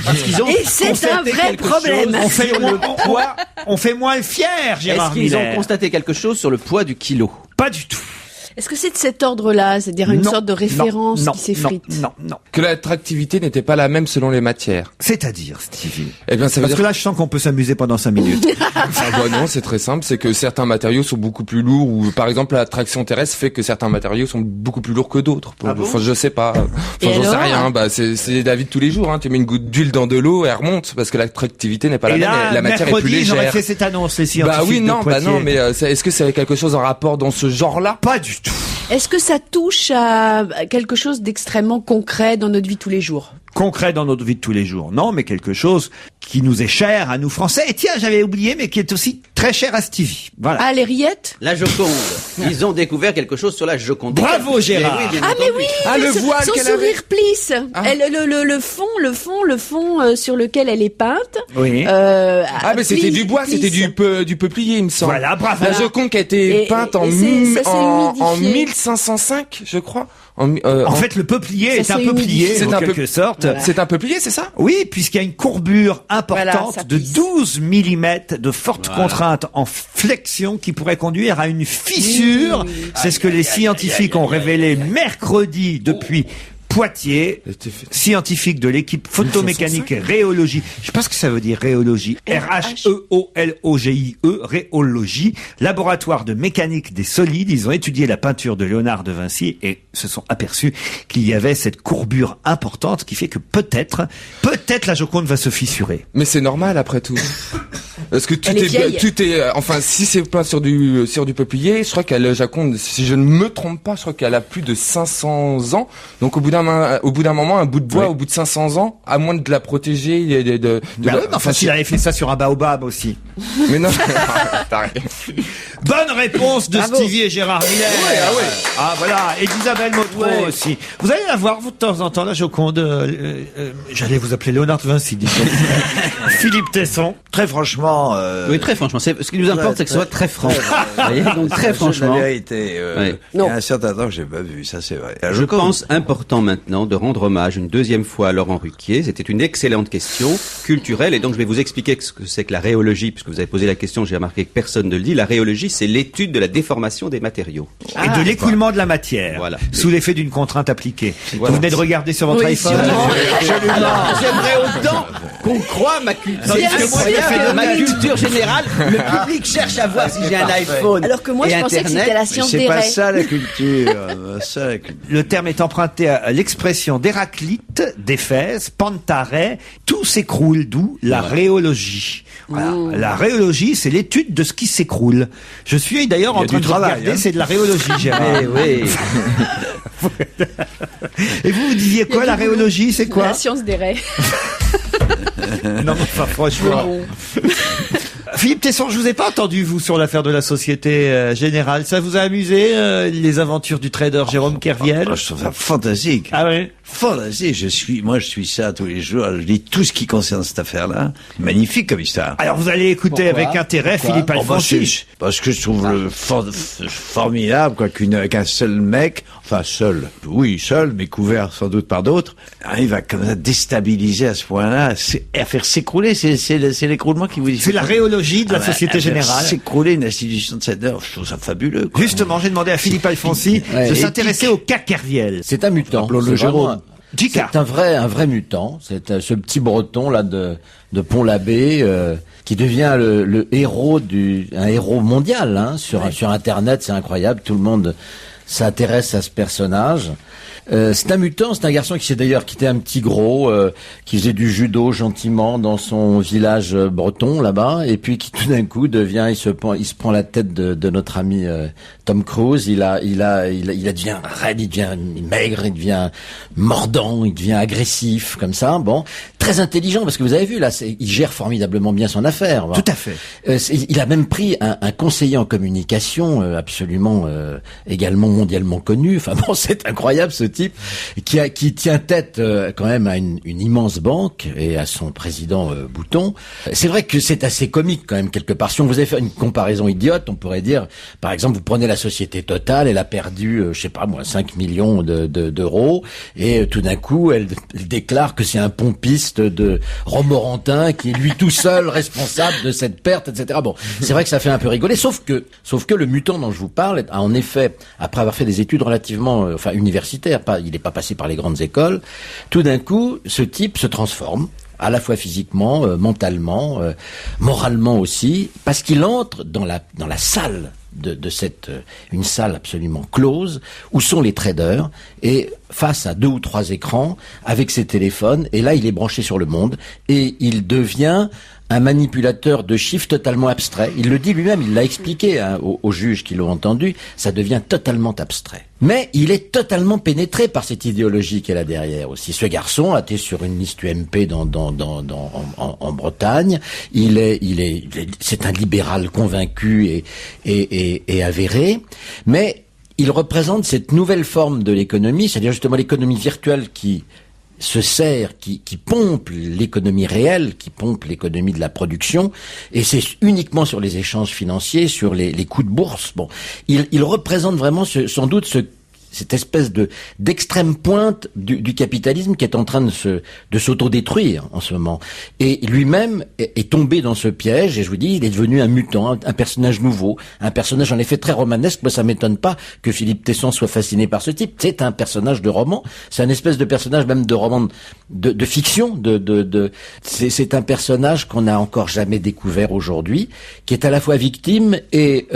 Est-ce qu'ils ont Et c'est un constaté vrai quelque problème. chose On fait sur moins, le poids on fait moins le fier, Est-ce Gérard qu'ils ont Miller. constaté quelque chose sur le poids du kilo? Pas du tout. Est-ce que c'est de cet ordre-là, c'est-à-dire une Non, sorte de référence non, qui s'effrite? non. Que l'attractivité n'était pas la même selon les matières. C'est-à-dire, Stevie. Eh bien, ça veut Parce dire que là, je sens qu'on peut s'amuser pendant 5 minutes. Ah bah non, c'est très simple, c'est que certains matériaux sont beaucoup plus lourds, ou par exemple la traction terrestre fait que certains matériaux sont beaucoup plus lourds que d'autres. Enfin, je sais pas, Et enfin, j'en sais alors rien. Bah c'est la vie de tous les jours. Hein. Tu mets une goutte d'huile dans de l'eau, elle remonte parce que l'attractivité n'est pas la Et même. là, et la matière est plus mercredi, j'aurais légère. fait cette annonce, les scientifiques Bah oui, non, de Poitiers. mais est-ce que c'est quelque chose en rapport dans ce genre-là? Pas du tout. Est-ce que ça touche à quelque chose d'extrêmement concret dans notre vie tous les jours? Concret dans notre vie de tous les jours, non, mais quelque chose qui nous est cher à nous Français. Et tiens, j'avais oublié, mais qui est aussi très cher à Stevie. Voilà. Ah, les rillettes? La Joconde. Ils ont découvert quelque chose sur la Joconde. Bravo, Gérard. Mais oui, bien Ah, mais entendu. oui! Ah, le son- voile son qu'elle sourire plisse. Ah. Le fond sur lequel elle est peinte. Oui. Ah mais c'était plisse- du bois, c'était plisse. du peuplier, il me semble. Voilà, bravo. La Joconde qui a été Et- peinte et ça s'est en humidifié. 1505, je crois. En fait, le peuplier Ça est un s'est peuplier, humidifié. C'est en un peu- quelque sorte. Voilà. c'est un peuplier, c'est ça? Oui, puisqu'il y a une courbure Voilà, importante ça de plisse. 12 mm de forte Voilà. contrainte en flexion qui pourrait conduire à une fissure. Oui. C'est ce que les scientifiques ont révélé mercredi depuis Poitiers, scientifiques de l'équipe photomécanique et rhéologie. Je sais pas ce que ça veut dire rhéologie. R-H-E-O-L-O-G-I-E, rhéologie. Laboratoire de mécanique des solides. Ils ont étudié la peinture de Léonard de Vinci et se sont aperçus qu'il y avait cette courbure importante qui fait que peut-être la Joconde va se fissurer. Mais c'est normal après tout. Parce que Elle est vieille. enfin, si c'est peint sur du peuplier, je crois qu'elle, Joconde, si je ne me trompe pas, je crois qu'elle a plus de 500 ans. Donc au bout d'un moment, un bout de bois, Ouais. au bout de 500 ans, à moins de la protéger, Bah oui, mais enfin, s'il avait fait ça sur un baobab aussi. mais non. T'as rien. Bonne réponse de Stevie et Gérard Miller. Ah voilà, et d'Isabelle Motro aussi. Vous allez la voir, vous, de temps en temps, la Joconde. J'allais vous appeler Léonard de Vinci, dites Philippe Tesson. Très franchement... Oui, très franchement. Ce qui nous importe, c'est que ce soit très franc. Vous voyez, donc très franchement. La vérité, il y a un certain temps que j'ai pas vu, ça c'est vrai. Je pense important maintenant de rendre hommage une deuxième fois à Laurent Ruquier. C'était une excellente question culturelle, et donc je vais vous expliquer ce que c'est que la rhéologie, puisque vous avez posé la question, j'ai remarqué que personne ne le dit. La rhéologie, c'est l'étude de la déformation des matériaux. Et de l'écoulement de la matière. Voilà. Sous l'effet d'une contrainte appliquée. Voilà. Vous venez de regarder sur votre iPhone. J'aimerais autant qu'on croie ma culture. Ma culture générale, le public cherche à voir si j'ai un iPhone. Alors que moi, je pensais que c'était la science des C'est pas raies. ça la culture. Le terme est emprunté à l'expression d'Héraclite d'Éphèse, Pantaré, tout s'écroule, d'où la rhéologie. Voilà. La rhéologie, c'est l'étude de ce qui s'écroule. Je suis d'ailleurs en train de regarder, c'est de la rhéologie, Gérard. Oui. Et vous disiez quoi, la rhéologie, c'est quoi? La science des raies. Non, enfin, franchement. Philippe Tesson, je vous ai pas entendu, vous, sur l'affaire de la Société Générale. Ça vous a amusé, les aventures du trader Jérôme Kerviel? Je trouve ça fantastique. Ah oui? Fantastique. Je suis ça tous les jours. Je lis tout ce qui concerne cette affaire-là. Magnifique comme histoire. Alors vous allez écouter avec intérêt Philippe Alfonsi. Parce que je trouve formidable, quoi, qu'un seul mec, enfin seul, mais couvert sans doute par d'autres, arrive à comme ça déstabiliser à ce point-là, à faire s'écrouler. C'est l'écroulement qui vous dit. C'est la rhéologie de la Société Générale. S'écrouler une institution de cette heure, je trouve ça fabuleux, quoi. Justement, j'ai demandé à Philippe Alfonsi de s'intéresser au cas Kerviel. C'est un mutant. Appelons-le Jérôme. C'est un vrai mutant. C'est ce petit breton là de Pont-l'Abbé qui devient le héros un héros mondial, hein, sur Internet. C'est incroyable. Tout le monde s'intéresse à ce personnage. C'est un mutant, c'est un garçon qui était un petit gros, qui faisait du judo gentiment dans son village breton là-bas, et puis qui tout d'un coup il se prend la tête de notre ami Tom Cruise. Il devient raide, il devient maigre, il devient mordant, il devient agressif comme ça. Bon, très intelligent parce que vous avez vu là, il gère formidablement bien son affaire. Tout à fait. Il a même pris un conseiller en communication absolument également mondialement connu. Enfin bon, c'est incroyable ce type qui tient tête quand même à une immense banque et à son président Bouton. C'est vrai que c'est assez comique quand même quelque part. Si on vous avait fait une comparaison idiote, on pourrait dire, par exemple, vous prenez la société Total, elle a perdu, 5 millions d'euros, et tout d'un coup, elle déclare que c'est un pompiste de Romorantin qui est lui tout seul responsable de cette perte, etc. Bon, c'est vrai que ça fait un peu rigoler, sauf que le mutant dont je vous parle a en effet, après avoir fait des études relativement, universitaires, il n'est pas passé par les grandes écoles, tout d'un coup, ce type se transforme, à la fois physiquement, mentalement, moralement aussi, parce qu'il entre dans la salle de cette une salle absolument close où sont les traders, et face à 2 ou 3 écrans avec ses téléphones, et là il est branché sur le monde et il devient un manipulateur de chiffres totalement abstrait. Il le dit lui-même, il l'a expliqué aux juges qui l'ont entendu, ça devient totalement abstrait. Mais il est totalement pénétré par cette idéologie qu'elle a derrière aussi. Ce garçon a été sur une liste UMP en Bretagne. C'est un libéral convaincu et avéré. Mais il représente cette nouvelle forme de l'économie, c'est-à-dire justement l'économie virtuelle qui se sert, qui pompe l'économie réelle, qui pompe l'économie de la production, et c'est uniquement sur les échanges financiers, sur les coups de bourse. Bon, il représente vraiment sans doute cette espèce d'extrême pointe du capitalisme qui est en train de s'autodétruire en ce moment. Et lui-même est tombé dans ce piège, et je vous dis, il est devenu un mutant, un personnage nouveau, un personnage en effet très romanesque. Moi, ça m'étonne pas que Philippe Tesson soit fasciné par ce type. C'est un personnage de roman, c'est un espèce de personnage même de roman de fiction, c'est un personnage qu'on n'a encore jamais découvert aujourd'hui, qui est à la fois victime et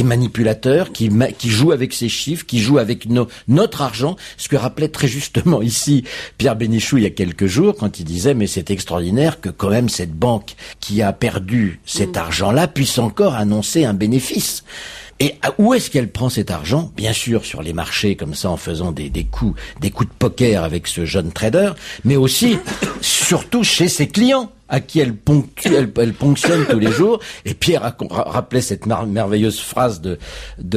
manipulateur, qui joue avec ses chiffres, qui joue avec notre argent, ce que rappelait très justement ici Pierre Bénichou il y a quelques jours, quand il disait mais c'est extraordinaire que quand même cette banque qui a perdu cet argent-là puisse encore annoncer un bénéfice. Et où est-ce qu'elle prend cet argent? Bien sûr sur les marchés, comme ça, en faisant des coups de poker avec ce jeune trader, mais aussi surtout chez ses clients. à qui elle ponctionne tous les jours. Et Pierre rappelait cette merveilleuse phrase de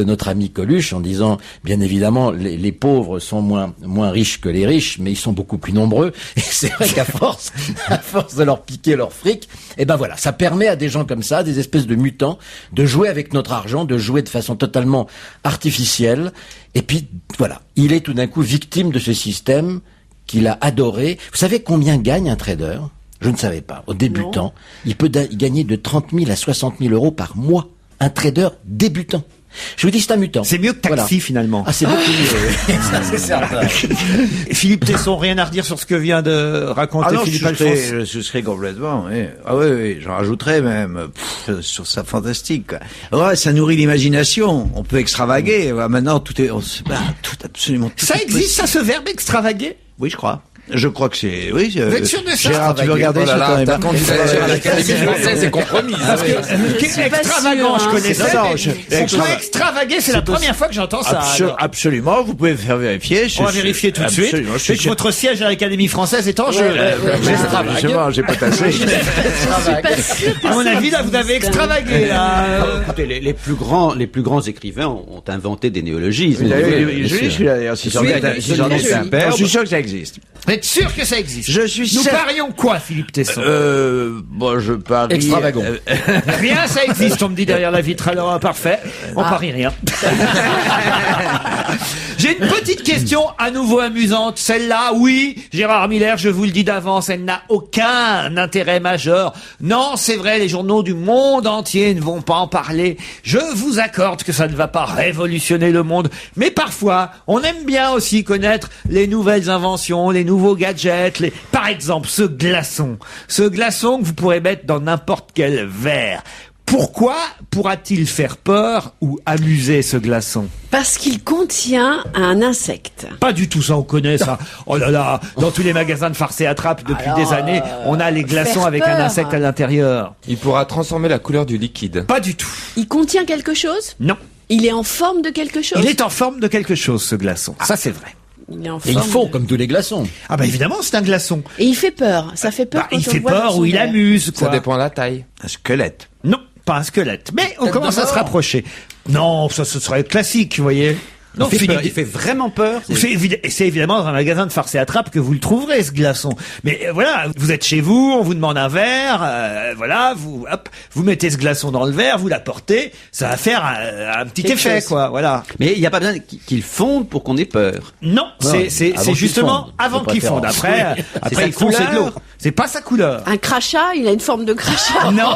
notre ami Coluche en disant, bien évidemment, les pauvres sont moins riches que les riches, mais ils sont beaucoup plus nombreux. Et c'est vrai qu'à force de leur piquer leur fric, et ben voilà, ça permet à des gens comme ça, des espèces de mutants, de jouer avec notre argent, de jouer de façon totalement artificielle. Et puis voilà, il est tout d'un coup victime de ce système qu'il a adoré. Vous savez combien gagne un trader ? Je ne savais pas. Au débutant, il peut gagner de 30 000 à 60 000 euros par mois. Un trader débutant. Je vous dis, c'est un mutant. C'est mieux que Taxi, finalement. Ah, c'est beaucoup mieux. Ça, c'est certain. Philippe Tesson, rien à redire sur ce que vient de raconter Philippe Alphonse. Je souscris complètement, oui. Ah oui, j'en rajouterais même. Sur ça, fantastique, quoi. Ouais, ça nourrit l'imagination. On peut extravaguer. Ouais, maintenant, tout absolument tout. Ça existe, ça, ce verbe extravaguer? Oui, je crois. Je crois que c'est, oui. Vous êtes sûr de ça? Gérard, tu veux regarder sur ton ta candidature à l'Académie française est compromise. Extravagant, je connaissais. Extravaguer, c'est la première fois que j'entends ça. Absolument, vous pouvez faire vérifier. On va vérifier tout de suite. C'est que votre siège à l'Académie française est en jeu. Justement, j'ai pas tassé. À mon avis, là, vous avez extravagué, là. Écoutez, les plus grands écrivains ont inventé des néologismes. Je suis là, d'ailleurs, si j'en ai un père. Je suis sûr que ça existe. Vous êtes sûr que ça existe? Je suis Nous parions quoi, Philippe Tesson? Bon, je parie... Extravagant. Rien, ça existe, on me dit derrière la vitre, alors parfait. On parie rien. J'ai une petite question à nouveau amusante. Celle-là, oui, Gérard Miller, je vous le dis d'avance, elle n'a aucun intérêt majeur. Non, c'est vrai, les journaux du monde entier ne vont pas en parler. Je vous accorde que ça ne va pas révolutionner le monde. Mais parfois, on aime bien aussi connaître les nouvelles inventions, les nouveaux gadgets, par exemple, ce glaçon. Ce glaçon que vous pourrez mettre dans n'importe quel verre. Pourquoi pourra-t-il faire peur ou amuser, ce glaçon? Parce qu'il contient un insecte. Pas du tout, ça on connaît ça. Oh là là, dans tous les magasins de farce et attrape depuis des années, on a les glaçons avec un insecte à l'intérieur. Il pourra transformer la couleur du liquide. Pas du tout. Il contient quelque chose? Non. Il est en forme de quelque chose? Il est en forme de quelque chose, ce glaçon. Ça c'est vrai. Et il fond comme tous les glaçons. Ah bah évidemment, c'est un glaçon. Et il fait peur. Ça fait peur quand il on fait le voit dans peur son ou il verre. amuse, quoi. Ça dépend de la taille. Un squelette. Non, pas un squelette. Mais on commence à se rapprocher. Non, ça ce serait classique, vous voyez. Non, il fait vraiment peur. C'est évidemment dans un magasin de farce et attrape que vous le trouverez, ce glaçon. Mais voilà, vous êtes chez vous, on vous demande un verre, voilà, vous mettez ce glaçon dans le verre, vous l'apportez, ça va faire un petit effet, quoi, voilà. Mais il n'y a pas besoin qu'il fonde pour qu'on ait peur. Non, c'est justement avant qu'il fonde. Après il fonde, c'est de l'eau. C'est pas sa couleur. Un crachat, il a une forme de crachat. Non.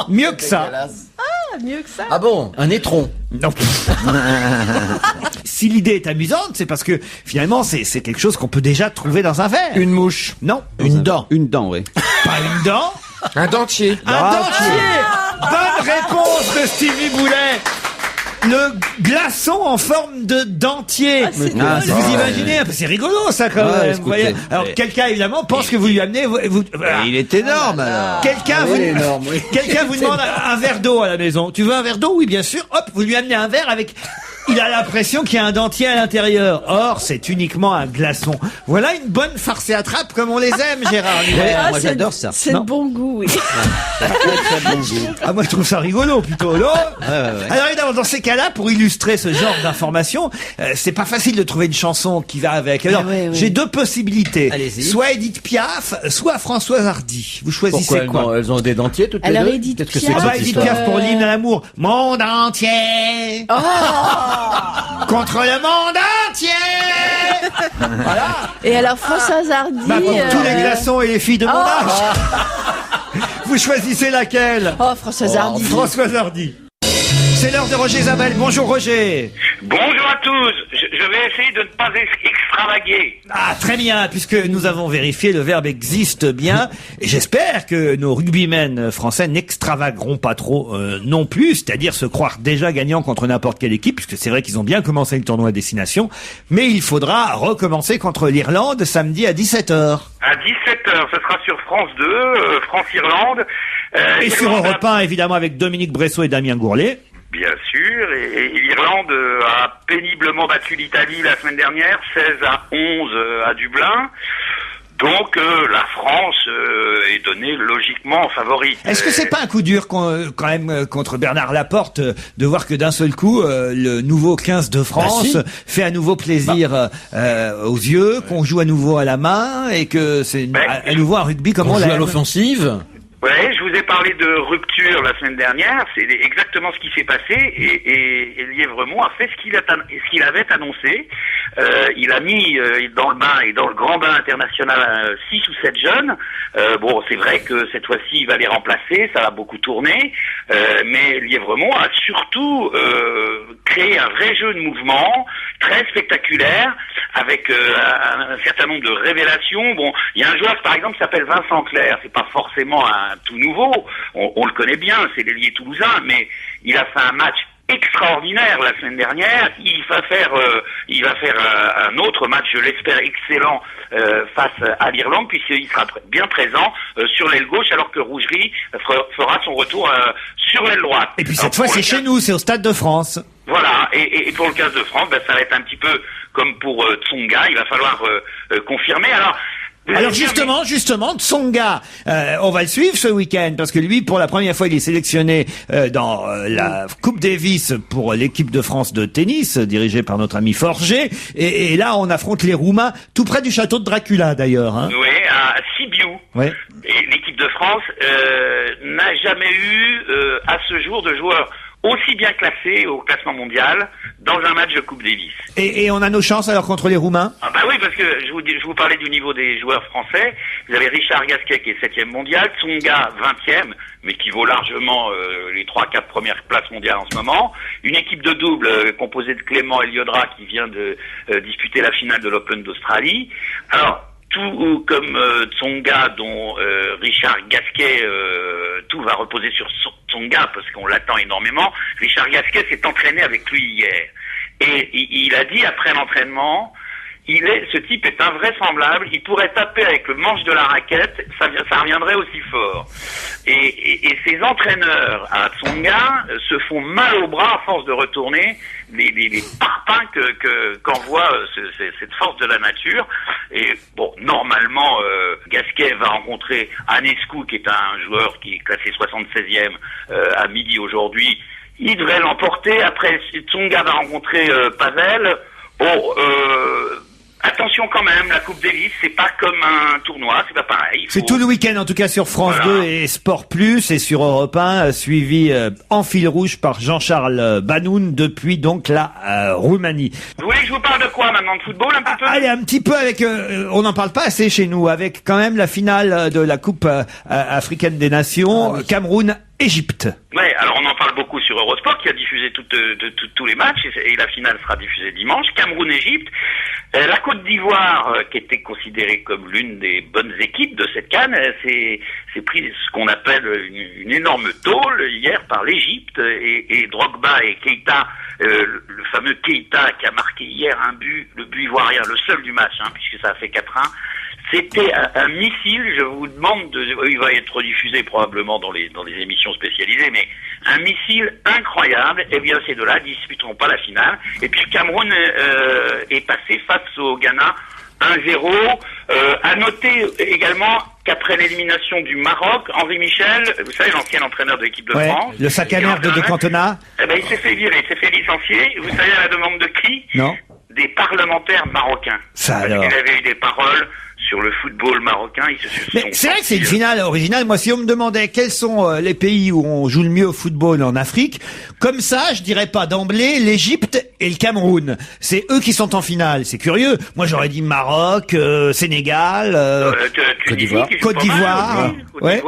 Mieux que ça. Mieux que ça. Ah bon? Un étron? Non. Si l'idée est amusante, c'est parce que finalement c'est quelque chose qu'on peut déjà trouver dans un verre. Une mouche? Non. Une dent? Une dent, oui. Pas une dent. Un dentier. Un dentier. Bonne réponse de Stevie Boulet. Le glaçon en forme de dentier. Vous imaginez, c'est rigolo ça quand même. Vous voyez. Alors quelqu'un évidemment pense que vous lui amenez. Il est énorme alors. Quelqu'un vous demande un verre d'eau à la maison. Tu veux un verre d'eau? Oui, bien sûr. Hop, vous lui amenez un verre avec. Il a l'impression qu'il y a un dentier à l'intérieur. Or, c'est uniquement un glaçon. Voilà une bonne farce et attrape comme on les aime, Gérard. Moi, j'adore ça. C'est de bon goût, oui. Ah, moi, je trouve ça rigolo, plutôt. Alors, évidemment, dans ces cas-là, pour illustrer ce genre d'information, c'est pas facile de trouver une chanson qui va avec. Alors, j'ai deux possibilités. Allez-y. Soit Edith Piaf, soit Françoise Hardy. Vous choisissez quoi? Elles ont des dentiers toutes les deux? Alors, Edith Piaf. Ah bah, Edith Piaf pour l'hymne à l'amour. Monde entier. Contre le monde entier. Voilà. Et alors Françoise Hardy. Bah, pour tous les glaçons et les filles de mon âge. Vous choisissez laquelle? Françoise Hardy. Françoise Hardy. C'est l'heure de Roger Zabel. Bonjour Roger. Bonjour à tous. Je vais essayer de ne pas extravaguer. Ah, très bien, puisque nous avons vérifié, le verbe existe bien. Et j'espère que nos rugbymen français n'extravagueront pas trop non plus, c'est-à-dire se croire déjà gagnants contre n'importe quelle équipe, puisque c'est vrai qu'ils ont bien commencé le tournoi à destination. Mais il faudra recommencer contre l'Irlande samedi à 17h. À 17h, ce sera sur France 2, France-Irlande. Et sur Europe 1, évidemment, avec Dominique Bressot et Damien Gourlet. Bien sûr, et l'Irlande a péniblement battu l'Italie la semaine dernière, 16-11 à Dublin. Donc la France est donnée logiquement favorite. Est-ce que c'est pas un coup dur quand même contre Bernard Laporte de voir que d'un seul coup le nouveau 15 de France fait à nouveau plaisir aux yeux, qu'on joue à nouveau à la main et que c'est à nouveau un rugby comme on joue l'aime. à l'offensive? Ouais, je vous ai parlé de rupture la semaine dernière, c'est exactement ce qui s'est passé et Lièvremont a fait ce qu'il avait annoncé. Il a mis dans le bain et dans le grand bain international 6 ou 7 jeunes. Bon, c'est vrai que cette fois-ci il va les remplacer, ça va beaucoup tourner, mais Lièvremont a surtout créé un vrai jeu de mouvement très spectaculaire avec un certain nombre de révélations. Bon, il y a un joueur par exemple qui s'appelle Vincent Clerc, c'est pas forcément un tout nouveau, on le connaît bien, c'est l'ailier toulousain, mais il a fait un match extraordinaire la semaine dernière. Il va faire un autre match, je l'espère excellent, face à l'Irlande, puisqu'il sera bien présent sur l'aile gauche, alors que Rougerie fera son retour sur l'aile droite. Et puis cette fois c'est chez nous, c'est au Stade de France. Voilà, et pour le 15 de France, ça va être un petit peu comme pour Tsonga, il va falloir confirmer. Alors justement, Tsonga, on va le suivre ce week-end parce que lui, pour la première fois, il est sélectionné dans la Coupe Davis pour l'équipe de France de tennis, dirigée par notre ami Forger. Et là, on affronte les Roumains, tout près du château de Dracula d'ailleurs. Hein. Oui, à Sibiu. Ouais. Et l'équipe de France n'a jamais eu à ce jour de joueurs aussi bien classés au classement mondial dans un match de Coupe Davis. Et on a nos chances alors contre les Roumains? Ah bah oui, parce que je vous parlais du niveau des joueurs français. Vous avez Richard Gasquet qui est 7e mondial, Tsonga 20e, mais qui vaut largement les 3-4 premières places mondiales en ce moment. Une équipe de double composée de Clément Eliodra qui vient de disputer la finale de l'Open d'Australie. Alors, tout comme Tsonga, dont Richard Gasquet, tout va reposer sur Tsonga parce qu'on l'attend énormément. Richard Gasquet s'est entraîné avec lui hier. Et il a dit après l'entraînement, ce type est invraisemblable, il pourrait taper avec le manche de la raquette, ça reviendrait aussi fort. Et ces entraîneurs à Tsonga se font mal au bras à force de retourner les parpaings qu'envoie cette force de la nature. Et bon, normalement, Gasquet va rencontrer Anescu, qui est un joueur qui est classé 76e à midi aujourd'hui. Il devrait l'emporter. Après, Tsonga va rencontrer Pavel. Bon, attention quand même, la Coupe Davis, c'est pas comme un tournoi, c'est pas pareil. C'est tout le week-end en tout cas sur France 2 et Sport Plus et sur Europe 1, suivi en fil rouge par Jean-Charles Banoun depuis donc la Roumanie. Vous voulez que je vous parle de quoi maintenant, de football un petit peu? Allez, un petit peu avec, on n'en parle pas assez chez nous, avec quand même la finale de la Coupe africaine des Nations, Cameroun-Égypte. Ouais, alors on en parle beaucoup sur Eurosport qui a diffusé tous les matchs et la finale sera diffusée dimanche. Cameroun-Égypte. La Côte d'Ivoire, qui était considérée comme l'une des bonnes équipes de cette CAN, c'est pris ce qu'on appelle une énorme tôle hier par l'Égypte et Drogba et Keita, le fameux Keita qui a marqué hier un but, le but ivoirien, le seul du match, puisque ça a fait 4-1. C'était un missile, je vous demande il va être diffusé probablement dans les émissions spécialisées, mais un missile incroyable. Eh bien, ces deux-là disputeront pas la finale. Et puis Cameroun est passé face au Ghana 1-0. À noter également qu'après l'élimination du Maroc, Henri Michel, vous savez, l'ancien entraîneur de l'équipe de France, le sac à nerfs de Cantona, il s'est fait virer, il s'est fait licencier. Vous savez à la demande de qui? Non. Des parlementaires marocains. Ça parce alors. qu'il avait eu des paroles sur le football marocain. Mais c'est vrai que c'est une finale originale. Moi, si on me demandait quels sont les pays où on joue le mieux au football en Afrique, comme ça, je dirais pas d'emblée l'Égypte et le Cameroun. C'est eux qui sont en finale. C'est curieux. Moi, j'aurais dit Maroc, Sénégal, Côte d'Ivoire. Côte d'Ivoire. Oui,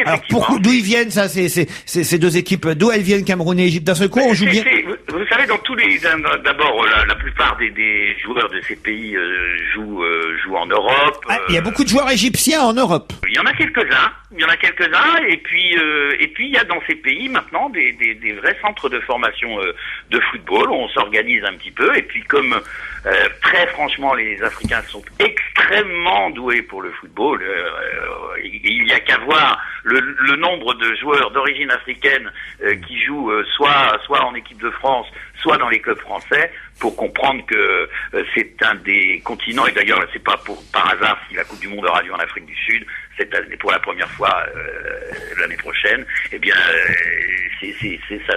alors, d'où ils viennent, ça, ces deux équipes, d'où elles viennent, Cameroun et Égypte? D'un seul coup, on joue bien. Vous savez, dans tous les, d'abord, la plupart des joueurs de ces pays jouent en Europe. Il y a beaucoup de joueurs égyptiens en Europe. Il y en a quelques-uns, et puis il y a dans ces pays maintenant des vrais centres de formation de football. On s'organise un petit peu, et puis comme Très franchement, les Africains sont extrêmement doués pour le football. Il n'y a qu'à voir le nombre de joueurs d'origine africaine qui jouent soit en équipe de France, soit dans les clubs français, pour comprendre que c'est un des continents, et d'ailleurs c'est pas par hasard si la Coupe du Monde aura lieu en Afrique du Sud, cette année, pour la première fois l'année prochaine, eh bien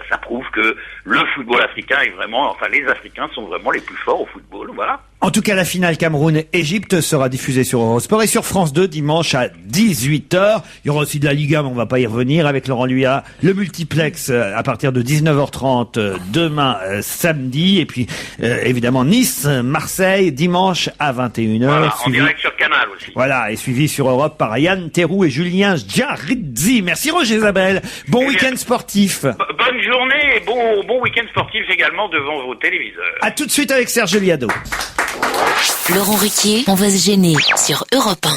ça prouve que le football africain est vraiment, enfin les Africains sont vraiment les plus forts au football, voilà. En tout cas, la finale Cameroun-Égypte sera diffusée sur Eurosport et sur France 2 dimanche à 18h. Il y aura aussi de la Liga, mais on va pas y revenir avec Laurent Luyat. Le multiplex à partir de 19h30 demain samedi. Et puis, évidemment, Nice-Marseille dimanche à 21h. Voilà, en direct sur Canal aussi. Voilà, et suivi sur Europe par Yann Terrou et Julien Sgiarizzi. Merci Roger Isabelle. Bon week-end sportif. Bonne journée et bon week-end sportif également devant vos téléviseurs. À tout de suite avec Serge Liado. Laurent Ruquier, on va se gêner sur Europe 1.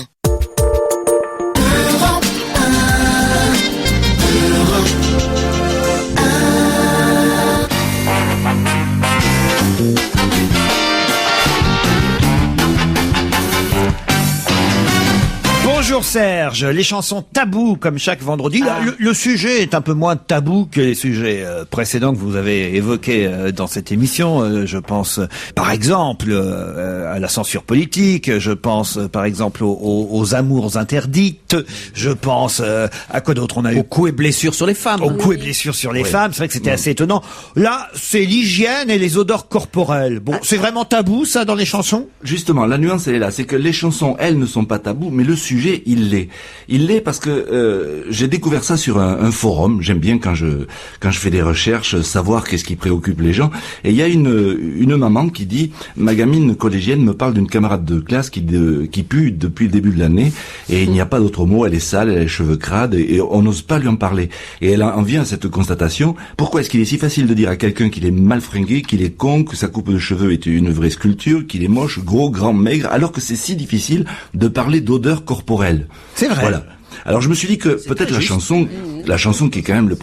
Bonjour Serge, les chansons tabous comme chaque vendredi. Le sujet est un peu moins tabou que les sujets précédents que vous avez évoqués dans cette émission. Je pense par exemple à la censure politique, je pense par exemple aux amours interdites, je pense à quoi d'autre on a eu. Aux coups et blessures sur les femmes. Aux coups et blessures sur les femmes, c'est vrai que c'était assez étonnant. Là, c'est l'hygiène et les odeurs corporelles. Bon, c'est vraiment tabou ça dans les chansons ? Justement, la nuance elle est là, c'est que les chansons, elles, ne sont pas tabous, mais le sujet, il l'est. Il l'est parce que j'ai découvert ça sur un forum. J'aime bien quand je fais des recherches, savoir qu'est-ce qui préoccupe les gens. Et il y a une maman qui dit, ma gamine collégienne me parle d'une camarade de classe qui pue depuis le début de l'année, et il n'y a pas d'autre mot, elle est sale, elle a les cheveux crades, et on n'ose pas lui en parler. Et elle en vient à cette constatation, pourquoi est-ce qu'il est si facile de dire à quelqu'un qu'il est mal fringué, qu'il est con, que sa coupe de cheveux est une vraie sculpture, qu'il est moche, gros, grand, maigre, alors que c'est si difficile de parler d'odeur corporelle. C'est vrai. Voilà. Alors je me suis dit que peut-être la chanson qui est quand même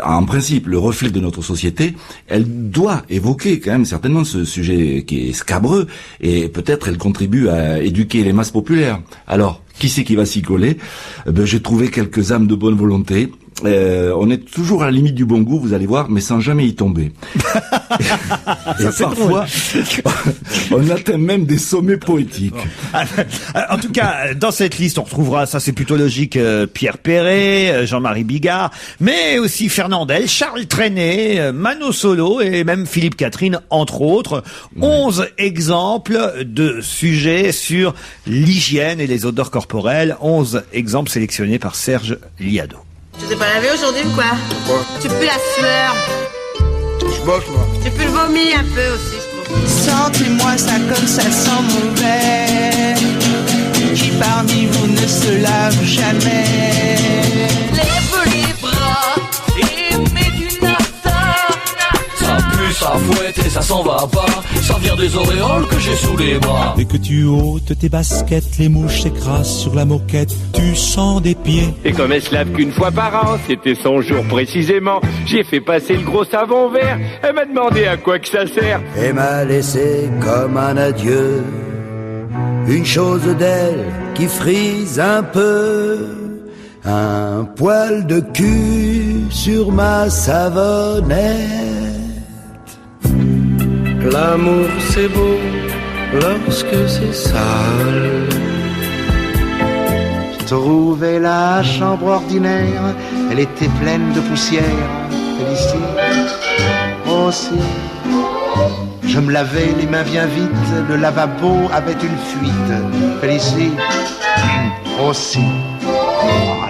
en principe le reflet de notre société, elle doit évoquer quand même certainement ce sujet qui est scabreux, et peut-être elle contribue à éduquer les masses populaires. Alors, qui c'est qui va s'y coller ? J'ai trouvé quelques âmes de bonne volonté. On est toujours à la limite du bon goût, vous allez voir, mais sans jamais y tomber. Et parfois, on atteint même des sommets poétiques. En tout cas, dans cette liste, on retrouvera, ça c'est plutôt logique, Pierre Perret, Jean-Marie Bigard, mais aussi Fernandel, Charles Trenet, Mano Solo et même Philippe Catherine, entre autres. 11 exemples de sujets sur l'hygiène et les odeurs corporelles. 11 exemples sélectionnés par Serge Liado. Tu t'es pas lavé aujourd'hui ou quoi? Pourquoi? Tu pues la sueur. Je bosse, moi. Tu pues le vomi un peu aussi, je trouve. Sentez-moi ça comme ça sent mauvais. Qui parmi vous ne se lave jamais? Lève les bras et mets du nafta. Ça pue, ça fouette et ça s'en va pas. Ça vient des auréoles que j'ai sous les bras. Dès que tu ôtes tes baskets, les mouches s'écrasent sur la moquette. Tu sens des pieds. Et comme elle se lave qu'une fois par an, c'était son jour précisément. J'ai fait passer le gros savon vert. Elle m'a demandé à quoi que ça sert. Et m'a laissé comme un adieu une chose d'elle qui frise un peu. Un poil de cul sur ma savonnette. L'amour c'est beau lorsque c'est sale. Je trouvais la chambre ordinaire, elle était pleine de poussière. Félicie aussi. Je me lavais les mains bien vite, le lavabo avait une fuite. Félicie aussi.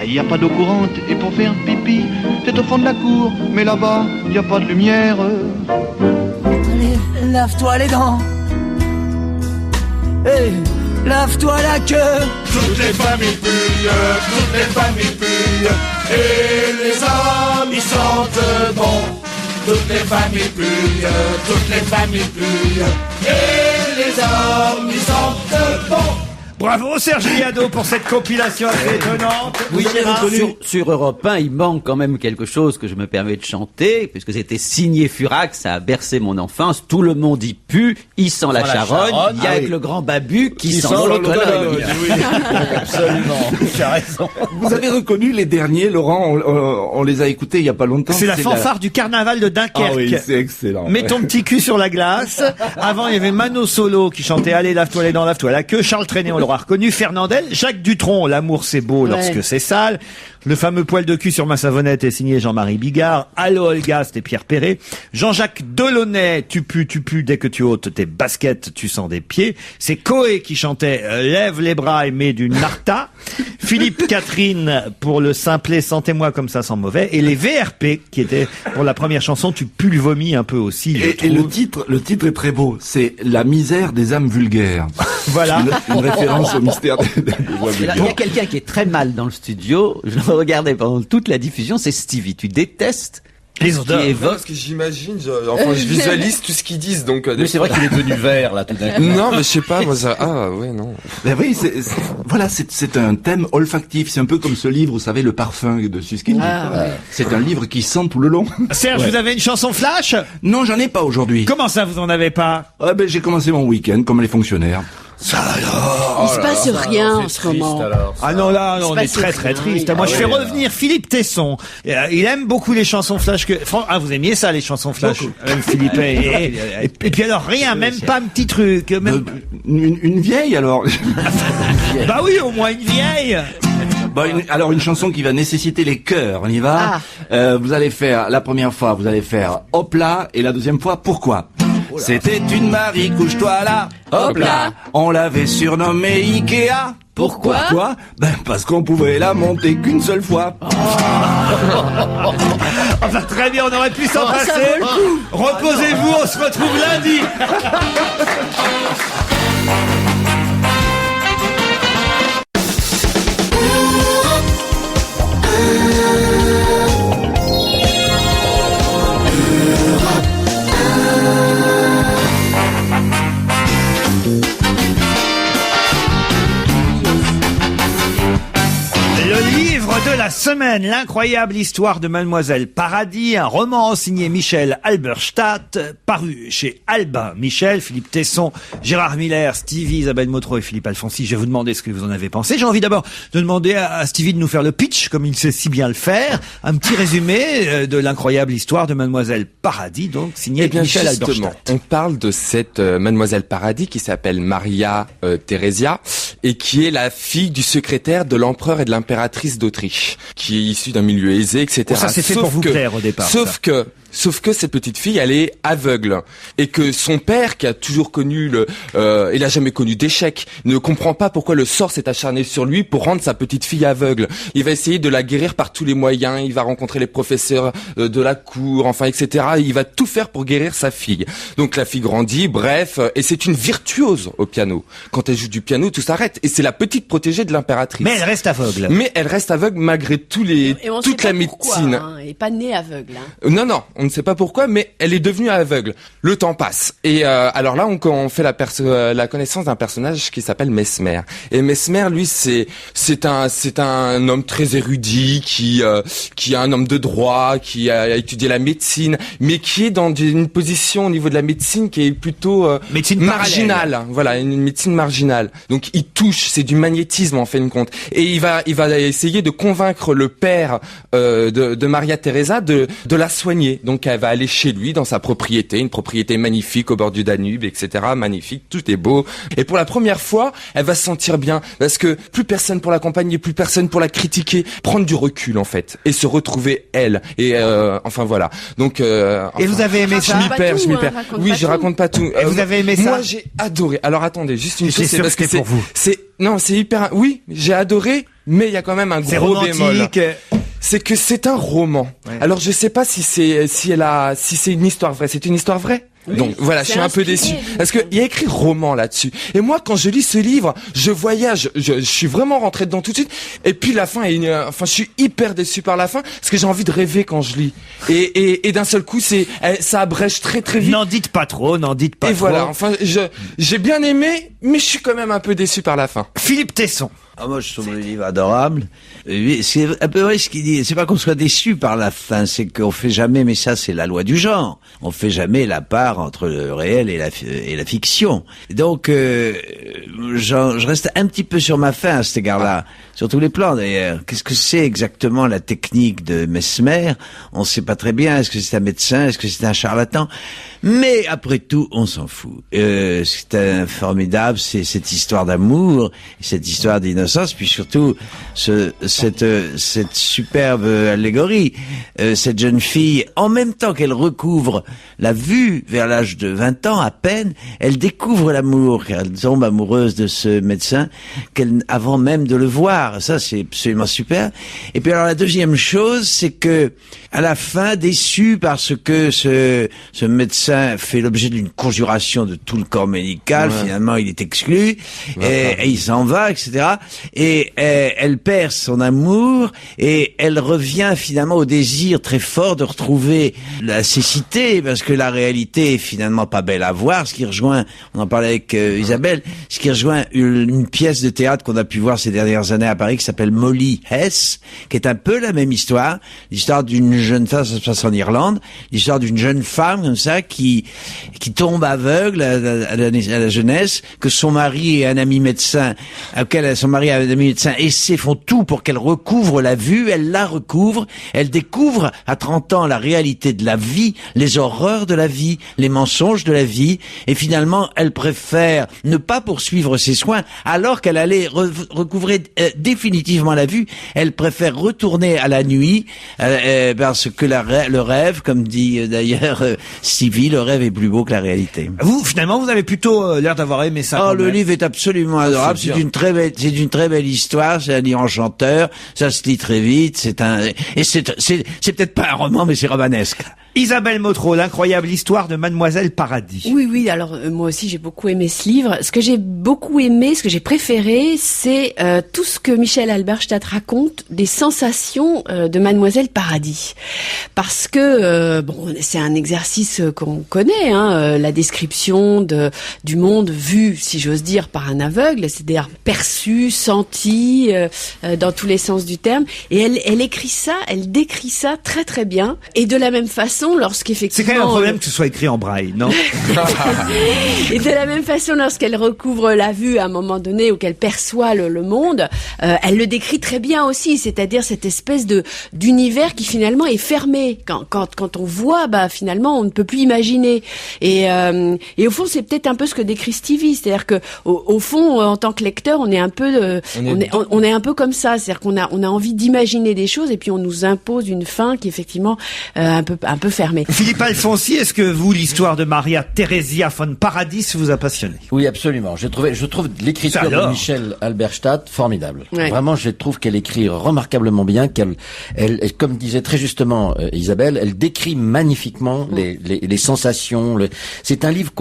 Il n'y a pas d'eau courante et pour faire pipi, t'es au fond de la cour, mais là-bas, il n'y a pas de lumière. Allez, lave-toi les dents. Hey, lave-toi la queue. Toutes les familles puent, et les hommes ils sentent bon. Toutes les familles puent, et les hommes ils sentent bon. Bravo Serge Liado pour cette compilation assez étonnante. Oui, Gérard. Sur Europe 1, il manque quand même quelque chose que je me permets de chanter, puisque c'était signé Furax, ça a bercé mon enfance. Tout le monde y pue, il sent la charogne. Il y a avec le grand Babu qui sent l'autre Cologne. Absolument, tu as raison. Vous avez reconnu les derniers, Laurent, on les a écoutés il y a pas longtemps. C'est la fanfare du carnaval de Dunkerque. Ah oui, c'est excellent. Mets ton petit cul sur la glace. Avant, il y avait Mano Solo qui chantait Allez, lave-toi les dents, lave-toi la queue. Charles Trenet, on l'aura reconnu. Fernandel, Jacques Dutronc, L'amour c'est beau lorsque c'est sale. Le fameux poil de cul sur ma savonnette est signé Jean-Marie Bigard. Allô Olga, c'était Pierre Perret. Jean-Jacques Delaunay, tu pues dès que tu ôtes tes baskets, tu sens des pieds. C'est Coé qui chantait Lève les bras et mets du narta. Philippe Catherine pour le simplet Sentez-moi comme ça sans mauvais. Et les VRP qui étaient pour la première chanson Tu pues le vomi un peu aussi. Et le titre est très beau. C'est La misère des âmes vulgaires. Voilà. Une référence au mystère des voix Il vulgaires. y a quelqu'un qui est très mal dans le studio. Je le regardais pendant toute la diffusion, c'est Stevie. Tu détestes les odeurs. Non, parce que j'imagine, je visualise tout ce qu'ils disent, donc. Mais c'est vrai qu'il est devenu vert, là, tout d'un coup. Non, mais je sais pas, moi, ça, ouais, non. Ben oui, c'est un thème olfactif. C'est un peu comme ce livre, vous savez, Le parfum de Susskind. C'est un livre qui sent tout le long. Serge, vous avez une chanson flash? Non, j'en ai pas aujourd'hui. Comment ça, vous en avez pas? J'ai commencé mon week-end comme les fonctionnaires. Il se passe rien en ce moment. Ah non, là, on est très très triste. Moi, je fais revenir Philippe Tesson. Il aime beaucoup les chansons flash. Vous aimiez ça, les chansons flash, Philippe. Et puis alors, rien, même pas un petit truc. Même... Une vieille, alors. Bah oui, au moins une vieille. Alors une chanson qui va nécessiter les chœurs, on y va. Vous allez faire, la première fois, vous allez faire hop là, et la deuxième fois, pourquoi? C'était une Marie, couche-toi là, hop là. On l'avait surnommée Ikea. Pourquoi? Parce qu'on pouvait la monter qu'une seule fois. Enfin, très bien, on aurait pu s'en passer. Reposez-vous, on se retrouve lundi. De la semaine, l'incroyable histoire de Mademoiselle Paradis, un roman signé Michel Halberstadt, paru chez Albin Michel, Philippe Tesson, Gérard Miller, Stevie, Isabelle Motro et Philippe Alfonsi. Je vais vous demander ce que vous en avez pensé. J'ai envie d'abord de demander à Stevie de nous faire le pitch, comme il sait si bien le faire, un petit résumé de l'incroyable histoire de Mademoiselle Paradis, donc signé Michel Halberstadt. On parle de cette Mademoiselle Paradis qui s'appelle Maria Theresia et qui est la fille du secrétaire de l'empereur et de l'impératrice d'Autriche, qui est issue d'un milieu aisé, etc. Bon, ça c'est fait pour vous plaire au départ. Sauf que cette petite fille, elle est aveugle. Et que son père, qui a toujours connu il a jamais connu d'échec, ne comprend pas pourquoi le sort s'est acharné sur lui pour rendre sa petite fille aveugle. Il va essayer de la guérir par tous les moyens, il va rencontrer les professeurs de la cour, enfin, etc. Il va tout faire pour guérir sa fille. Donc la fille grandit, bref, et c'est une virtuose au piano. Quand elle joue du piano, tout s'arrête. Et c'est la petite protégée de l'impératrice. Mais elle reste aveugle. Mais elle reste aveugle malgré toute la médecine. Elle est pas née aveugle. Non, on ne sait pas pourquoi, mais elle est devenue aveugle. Le temps passe. Et alors là, on fait la connaissance d'un personnage qui s'appelle Mesmer. Et Mesmer, lui, c'est un homme très érudit, qui est un homme de droit, qui a étudié la médecine, mais qui est dans une position au niveau de la médecine qui est plutôt marginale. Voilà, une médecine marginale. Donc il touche, c'est du magnétisme en fin de compte. Et il va essayer de convaincre le père de Maria Teresa de la soigner. Donc elle va aller chez lui dans sa propriété, une propriété magnifique au bord du Danube, etc. Magnifique, tout est beau. Et pour la première fois, elle va se sentir bien parce que plus personne pour l'accompagner, plus personne pour la critiquer, prendre du recul en fait et se retrouver elle. Et enfin voilà. Donc et vous avez aimé ça? Je m'y perds. Oui, je raconte pas tout. Et vous avez aimé ça? Moi, j'ai adoré. Alors attendez, juste une chose, c'est parce que c'est hyper. Oui, j'ai adoré, mais il y a quand même un gros bémol. c'est que c'est un roman. Ouais. Alors je sais pas si c'est une histoire vraie. C'est une histoire vraie? Oui, donc voilà, je suis un peu déçu. Parce qu'il y a écrit roman là-dessus. Et moi, quand je lis ce livre, je voyage, je suis vraiment rentré dedans tout de suite. Et puis la fin je suis hyper déçu par la fin, parce que j'ai envie de rêver quand je lis. Et d'un seul coup, ça abrège très très vite. N'en dites pas trop. Et voilà, enfin, j'ai bien aimé, mais je suis quand même un peu déçu par la fin. Philippe Tesson. Ah, moi, je trouve le livre adorable. C'est un peu vrai ce qu'il dit. C'est pas qu'on soit déçu par la fin, c'est qu'on fait jamais, mais ça, c'est la loi du genre. On fait jamais la part entre le réel et la fiction. Donc, je reste un petit peu sur ma faim à cet égard-là. Sur tous les plans, d'ailleurs. Qu'est-ce que c'est exactement la technique de Mesmer? On sait pas très bien. Est-ce que c'est un médecin? Est-ce que c'est un charlatan? Mais après tout, on s'en fout. C'est formidable, c'est cette histoire d'amour, cette histoire d'innocence, puis surtout cette superbe allégorie. Cette jeune fille, en même temps qu'elle recouvre la vue vers l'âge de 20 ans à peine, elle découvre l'amour, car elle tombe amoureuse de ce médecin avant même de le voir. Ça, c'est absolument super. Et puis alors la deuxième chose, c'est que à la fin, déçu parce que ce médecin fait l'objet d'une conjuration de tout le corps médical, finalement il est exclu, et il s'en va, etc. Et elle perd son amour, et elle revient finalement au désir très fort de retrouver la cécité, parce que la réalité est finalement pas belle à voir, ce qui rejoint, on en parlait avec Isabelle, ce qui rejoint une pièce de théâtre qu'on a pu voir ces dernières années à Paris, qui s'appelle Molly Hess, qui est un peu la même histoire, l'histoire d'une jeune femme, ça se passe en Irlande, l'histoire d'une jeune femme comme ça qui tombe aveugle à la jeunesse, que son mari et un ami médecin, font tout pour qu'elle recouvre la vue, elle la recouvre, elle découvre à 30 ans la réalité de la vie, les horreurs de la vie, les mensonges de la vie, et finalement elle préfère ne pas poursuivre ses soins alors qu'elle allait recouvrer définitivement la vue, elle préfère retourner à la nuit parce que le rêve, comme dit d'ailleurs Stevie, le rêve est plus beau que la réalité. Vous, finalement, vous avez plutôt l'air d'avoir aimé ça. Oh, le livre est absolument adorable. C'est une très belle histoire. C'est un livre enchanteur. Ça se lit très vite. C'est peut-être pas un roman, mais c'est romanesque. Isabelle Mottereau, l'incroyable histoire de Mademoiselle Paradis. Oui, alors moi aussi j'ai beaucoup aimé ce livre. Ce que j'ai beaucoup aimé, ce que j'ai préféré, c'est tout ce que Michel Halberstadt raconte des sensations de Mademoiselle Paradis. Parce que, c'est un exercice qu'on connaît, la description du monde vu, si j'ose dire, par un aveugle, c'est-à-dire perçu, senti, dans tous les sens du terme. Et elle écrit ça, elle décrit ça très très bien. Et de la même façon, lorsqu'effectivement... C'est quand même un problème que ce soit écrit en braille, non? Et de la même façon, lorsqu'elle recouvre la vue à un moment donné, ou qu'elle perçoit le monde, elle le décrit très bien aussi, c'est-à-dire cette espèce d'univers qui finalement est fermé. Quand on voit, finalement, on ne peut plus imaginer. Et au fond, c'est peut-être un peu ce que décrit Stevie, c'est-à-dire que au fond, en tant que lecteur, on est un peu, on est un peu comme ça, c'est-à-dire qu'on a envie d'imaginer des choses, et puis on nous impose une fin qui est effectivement un peu fermé. Philippe Alfonsi, est-ce que vous, l'histoire de Maria Theresia von Paradis vous a passionné? Oui, absolument. Je trouve l'écriture de Michel Halberstadt formidable. Ouais. Vraiment, je trouve qu'elle écrit remarquablement bien, elle, comme disait très justement Isabelle, elle décrit magnifiquement les sensations. C'est un livre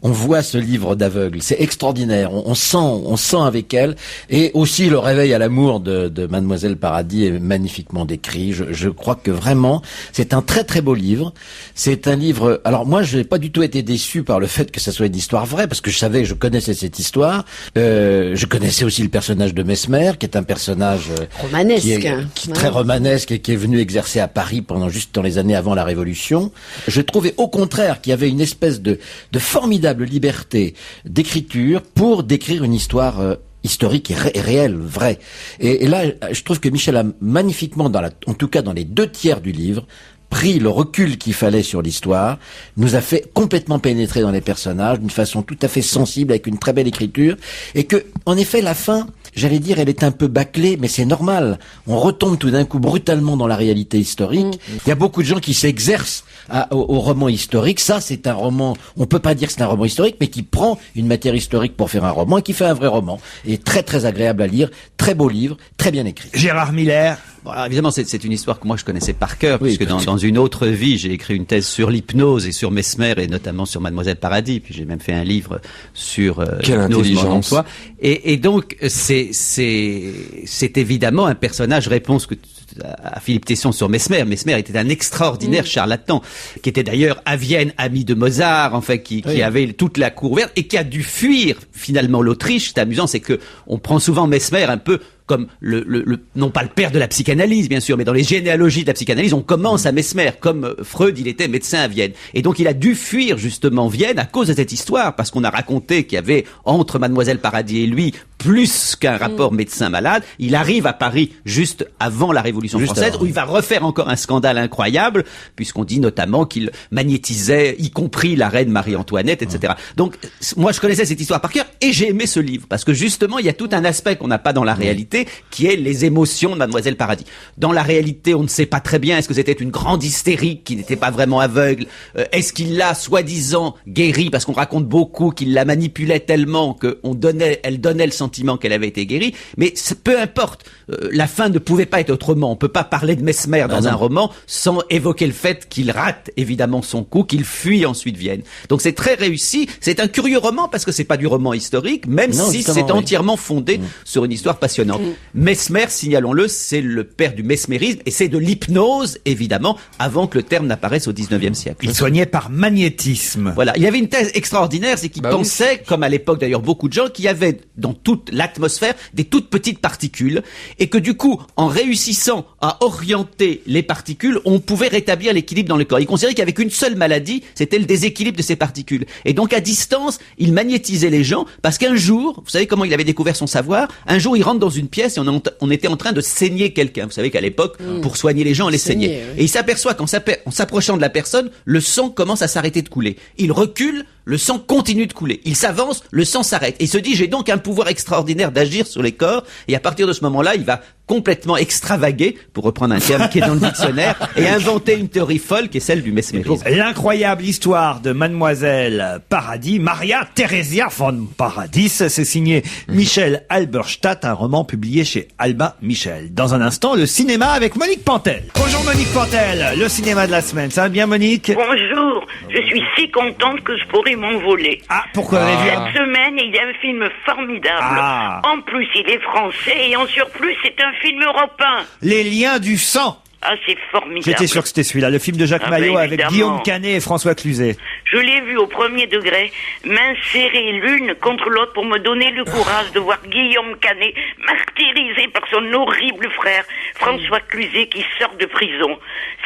on voit ce livre d'aveugle. C'est extraordinaire. On sent avec elle, et aussi le réveil à l'amour de Mademoiselle Paradis est magnifiquement décrit. Je crois que vraiment, c'est un très très beau livre. C'est un livre... Alors moi, je n'ai pas du tout été déçu par le fait que ça soit une histoire vraie, parce que je connaissais cette histoire. Je connaissais aussi le personnage de Mesmer, qui est un personnage romanesque, très romanesque, et qui est venu exercer à Paris juste dans les années avant la Révolution. Je trouvais au contraire qu'il y avait une espèce de formidable liberté d'écriture pour décrire une histoire historique et réelle, vraie. Et là, je trouve que Michel a magnifiquement, en tout cas dans les 2/3 du livre, pris le recul qu'il fallait sur l'histoire, nous a fait complètement pénétrer dans les personnages d'une façon tout à fait sensible, avec une très belle écriture, et que, en effet, la fin j'allais dire, elle est un peu bâclée, mais c'est normal. On retombe tout d'un coup brutalement dans la réalité historique. Il y a beaucoup de gens qui s'exercent au roman historique. Ça, c'est un roman, on peut pas dire que c'est un roman historique, mais qui prend une matière historique pour faire un roman et qui fait un vrai roman. Et très très agréable à lire, très beau livre, très bien écrit. Gérard Miller. Bon, alors, évidemment, c'est une histoire que moi je connaissais par cœur, puisque dans une autre vie, j'ai écrit une thèse sur l'hypnose et sur Mesmer, et notamment sur Mademoiselle Paradis, puis j'ai même fait un livre sur l'hypnose en soi. Et donc, c'est évidemment un personnage, réponse à Philippe Tesson sur Mesmer. Mesmer était un extraordinaire charlatan, qui était d'ailleurs à Vienne, ami de Mozart, enfin, qui avait toute la cour ouverte, et qui a dû fuir finalement l'Autriche. C'est amusant, c'est que on prend souvent Mesmer un peu comme non pas le père de la psychanalyse, bien sûr, mais dans les généalogies de la psychanalyse, on commence à Mesmer. Comme Freud, il était médecin à Vienne. Et donc, il a dû fuir, justement, Vienne à cause de cette histoire, parce qu'on a raconté qu'il y avait, entre Mademoiselle Paradis et lui, plus qu'un rapport médecin-malade. Il arrive à Paris juste avant la Révolution française, où il va refaire encore un scandale incroyable, puisqu'on dit notamment qu'il magnétisait, y compris la reine Marie-Antoinette, etc. Donc, moi, je connaissais cette histoire par cœur, et j'ai aimé ce livre, parce que justement, il y a tout un aspect qu'on n'a pas dans la réalité, qui est les émotions de Mademoiselle Paradis. Dans la réalité, on ne sait pas très bien, est-ce que c'était une grande hystérique qui n'était pas vraiment aveugle, est-ce qu'il l'a soi-disant guérie, parce qu'on raconte beaucoup qu'il la manipulait tellement elle donnait le sentiment qu'elle avait été guérie, mais peu importe, la fin ne pouvait pas être autrement. On peut pas parler de Mesmer dans un roman sans évoquer le fait qu'il rate évidemment son coup, qu'il fuit ensuite Vienne. Donc c'est très réussi, c'est un curieux roman parce que c'est pas du roman historique, même si c'est entièrement fondé sur une histoire passionnante. Mesmer, signalons-le, c'est le père du mesmérisme et c'est de l'hypnose, évidemment, avant que le terme n'apparaisse au 19e siècle. Il soignait par magnétisme. Voilà. Il y avait une thèse extraordinaire, c'est qu'il pensait, comme à l'époque d'ailleurs beaucoup de gens, qu'il y avait dans toute l'atmosphère des toutes petites particules et que du coup, en réussissant à orienter les particules, on pouvait rétablir l'équilibre dans le corps. Il considérait qu'avec une seule maladie, c'était le déséquilibre de ces particules. Et donc, à distance, il magnétisait les gens parce qu'un jour, vous savez comment il avait découvert son savoir? Un jour, il rentre dans une pièce et on était en train de saigner quelqu'un. Vous savez qu'à l'époque, pour soigner les gens, on les saignait. Et il s'aperçoit qu'en s'approchant de la personne, le sang commence à s'arrêter de couler. Il recule, le sang continue de couler. Il s'avance, le sang s'arrête. Et il se dit, j'ai donc un pouvoir extraordinaire d'agir sur les corps. Et à partir de ce moment-là, il va complètement extravaguer, pour reprendre un terme qui est dans le dictionnaire, et inventer une théorie folle qui est celle du mesmérisme. L'incroyable histoire de Mademoiselle Paradis, Maria Theresia von Paradis, c'est signé Michel Halberstadt, un roman publié chez Albin Michel. Dans un instant, le cinéma avec Monique Pantel. Bonjour Monique Pantel, le cinéma de la semaine. Ça va bien Monique? Bonjour, je suis si contente que je pourrais m'envoler. Ah, pourquoi Cette semaine, il y a un film formidable. En plus, il est français et en surplus, c'est un film européen. Les liens du sang. Ah, c'est formidable. J'étais sûr que c'était celui-là, le film de Jacques Maillot avec Guillaume Canet et François Cluzet. Je l'ai vu au premier degré, m'insérer l'une contre l'autre pour me donner le courage de voir Guillaume Canet martyrisé par son horrible frère, François Cluzet, qui sort de prison.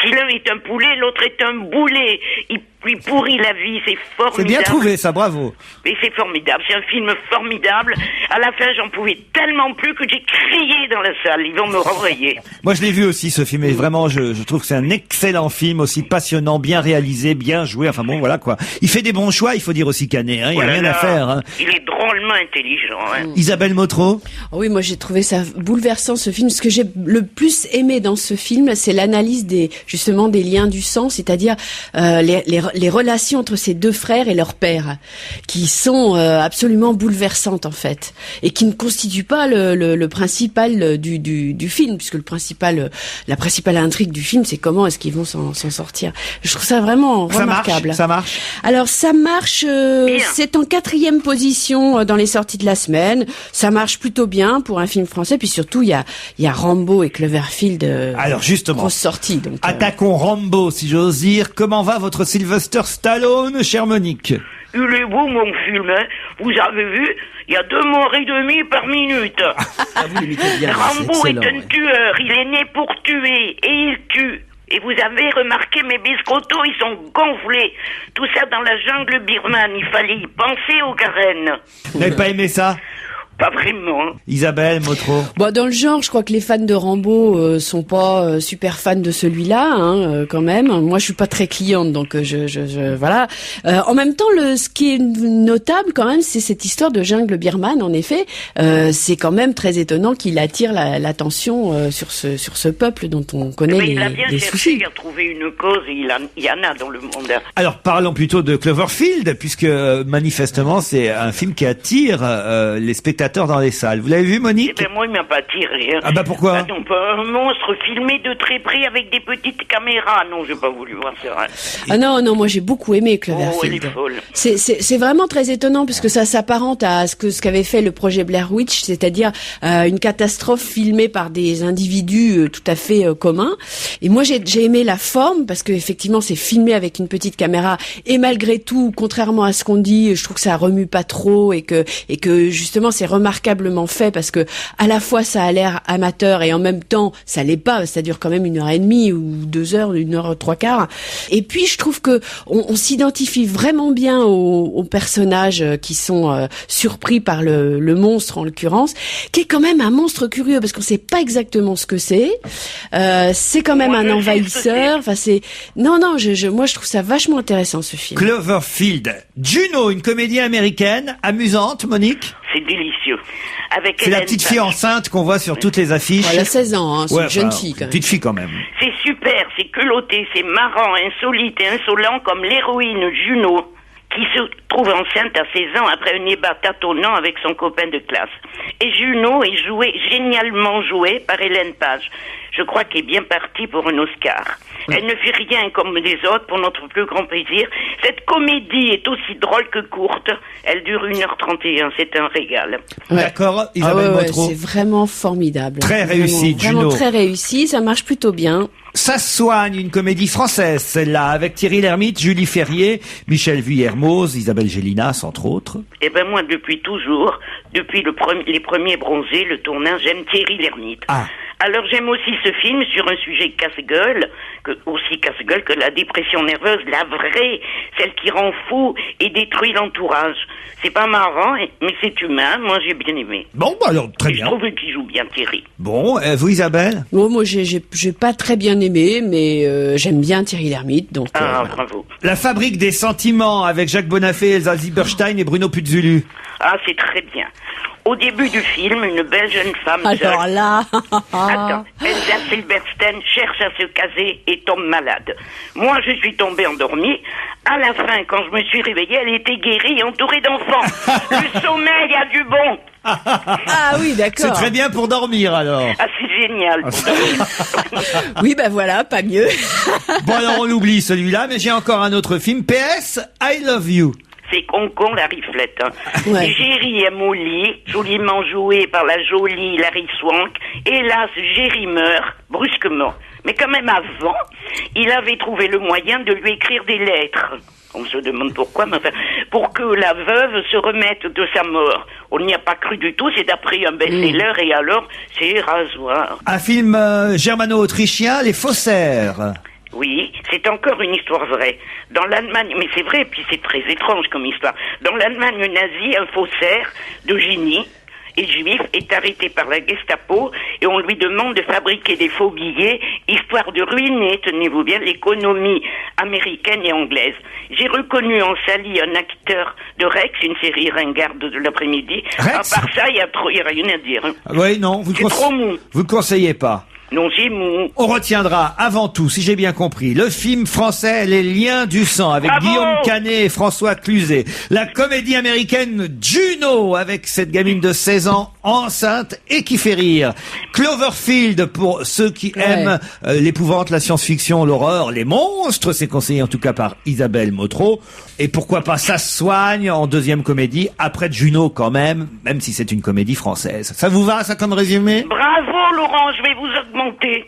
Si l'un est un poulet, l'autre est un boulet. Il lui pourrit la vie, c'est formidable. C'est bien trouvé, ça, bravo. Mais c'est formidable, c'est un film formidable. À la fin, j'en pouvais tellement plus que j'ai crié dans la salle. Ils vont me renvoyer. Moi, je l'ai vu aussi, ce film, et vraiment, je trouve que c'est un excellent film, aussi passionnant, bien réalisé, bien joué, enfin bon, voilà quoi. Il fait des bons choix, il faut dire aussi Canet, hein, il y a rien à faire. Hein. Il est drôlement intelligent. Hein. Isabelle Motro. Oui, moi j'ai trouvé ça bouleversant ce film. Ce que j'ai le plus aimé dans ce film, c'est l'analyse justement des liens du sang, c'est-à-dire les relations entre ces deux frères et leur père, qui sont absolument bouleversantes en fait, et qui ne constituent pas le principal du film, puisque la principale intrigue du film, c'est comment est-ce qu'ils vont s'en sortir. Je trouve ça vraiment remarquable. Ça marche. Alors ça marche. C'est en 4e position dans les sorties de la semaine. Ça marche plutôt bien pour un film français. Puis surtout, il y a Rambo et Cloverfield. Alors justement, grosse sortie. Donc, attaquons Rambo, si j'ose dire. Comment va votre Sylvester Stallone, chère Monique? Il est beau mon film, hein. Vous avez vu, il y a 2 morts et demi par minute. Rambo est un tueur, il est né pour tuer et il tue. Et vous avez remarqué, mes biscottos, ils sont gonflés. Tout ça dans la jungle birmane, il fallait y penser aux Karen. Vous n'avez pas aimé ça? Pas vraiment. Isabelle Motro. Bon, dans le genre, je crois que les fans de Rambo sont pas super fans de celui-là, quand même. Moi, je suis pas très cliente, donc voilà. En même temps, ce qui est notable quand même, c'est cette histoire de jungle birmane. En effet, c'est quand même très étonnant qu'il attire l'attention sur ce peuple dont on connaît il a bien les cherché, soucis. il a trouvé une cause, et il y en a dans le monde. Alors parlons plutôt de Cloverfield, puisque manifestement c'est un film qui attire les spectateurs dans les salles. Vous l'avez vu, Monique? Eh ben moi, il m'a pas attiré. Ah bah pourquoi? Non, pas un monstre filmé de très près avec des petites caméras. Non, j'ai pas voulu voir ça. Ah non, moi j'ai beaucoup aimé Cloverfield. Oh, elle est folle. C'est vraiment très étonnant puisque ça s'apparente à ce qu'avait fait le projet Blair Witch, c'est-à-dire une catastrophe filmée par des individus tout à fait communs. Et moi j'ai aimé la forme parce que effectivement c'est filmé avec une petite caméra et malgré tout, contrairement à ce qu'on dit, je trouve que ça remue pas trop et que justement c'est remarquablement fait parce que à la fois ça a l'air amateur et en même temps ça l'est pas, ça dure quand même 1h30 ou 2 heures, 1h03. Et puis je trouve que on s'identifie vraiment bien aux personnages qui sont surpris par le monstre en l'occurrence, qui est quand même un monstre curieux parce qu'on sait pas exactement ce que c'est. C'est quand même un envahisseur. Enfin moi je trouve ça vachement intéressant ce film. Cloverfield. Juno, une comédie américaine amusante, Monique. C'est délicieux. C'est la petite fille enceinte qu'on voit sur toutes les affiches. Elle a 16 ans, c'est une jeune fille quand même. Petite fille quand même. C'est super, c'est culotté, c'est marrant, insolite et insolent comme l'héroïne Juno, qui se trouve enceinte à 16 ans après un débat tâtonnant avec son copain de classe. Et Juno est génialement jouée par Hélène Page. Je crois qu'elle est bien partie pour un Oscar. Elle ne fait rien comme les autres pour notre plus grand plaisir. Cette comédie est aussi drôle que courte. Elle dure 1h31, c'est un régal. D'accord, Isabelle Motro. C'est vraiment formidable. Très réussi, Juno. Vraiment très réussi, ça marche plutôt bien. Ça se soigne, une comédie française, celle-là, avec Thierry Lhermitte, Julie Ferrier, Michel Vuillermoz, Isabelle Gélinas, entre autres. Eh ben moi, depuis toujours, depuis les premiers bronzés, le tournage, j'aime Thierry Lhermitte. Alors j'aime aussi ce film sur un sujet casse-gueule, aussi casse-gueule que la dépression nerveuse, la vraie, celle qui rend fou et détruit l'entourage. C'est pas marrant, mais c'est humain, moi j'ai bien aimé. Bon, bah alors, très bien. Je trouve qu'il joue bien Thierry. Bon, vous Isabelle? Bon, moi j'ai pas très bien aimé, mais j'aime bien Thierry Lhermitte, donc... voilà. Bravo. La fabrique des sentiments, avec Jacques Bonafé, Elsa Zilberstein et Bruno Puzzulu. Ah, c'est très bien. Au début du film, une belle jeune femme alors seule... là... Attends, Elsa Silberstein cherche à se caser et tombe malade. Moi, je suis tombée endormie. À la fin, quand je me suis réveillée, elle était guérie et entourée d'enfants. Le sommeil a du bon. Ah oui, d'accord. C'est très bien pour dormir, alors. Ah, c'est génial. Oui, ben voilà, pas mieux. Bon, alors on l'oublie celui-là, mais j'ai encore un autre film. PS, I Love You. C'est Concon la riflette. Ouais. Jerry est Molly, joliment joué par la jolie Larry Swank. Hélas, Jerry meurt brusquement. Mais quand même avant, il avait trouvé le moyen de lui écrire des lettres. On se demande pourquoi, mais enfin, pour que la veuve se remette de sa mort. On n'y a pas cru du tout, c'est d'après un best-seller, et alors, c'est rasoir. Un film germano-autrichien, Les Faussaires. Oui, c'est encore une histoire vraie. Dans l'Allemagne, mais c'est vrai, puis c'est très étrange comme histoire. Dans l'Allemagne nazie, un faussaire de génie et juif est arrêté par la Gestapo et on lui demande de fabriquer des faux billets, histoire de ruiner, tenez-vous bien, l'économie américaine et anglaise. J'ai reconnu en Sally un acteur de Rex, une série ringarde de l'après-midi. Rex ? À part ça, il y a rien à dire. Oui, non, vous ne conseillez pas. Non, c'est mou. On retiendra avant tout, si j'ai bien compris, le film français Les Liens du Sang avec Guillaume Canet et François Cluzet. La comédie américaine Juno avec cette gamine de 16 ans enceinte et qui fait rire. Cloverfield pour ceux qui aiment l'épouvante, la science-fiction, l'horreur, les monstres. C'est conseillé en tout cas par Isabelle Motro. Et pourquoi pas Ça se soigne en deuxième comédie après Juno quand même si c'est une comédie française. Ça vous va ça comme résumé? Bravo Laurent, je vais vous augmenter.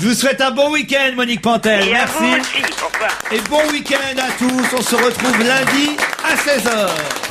Je vous souhaite un bon week-end Monique Pantel. Et merci. à vous aussi. Au revoir. Et bon week-end à tous. On se retrouve lundi à 16h.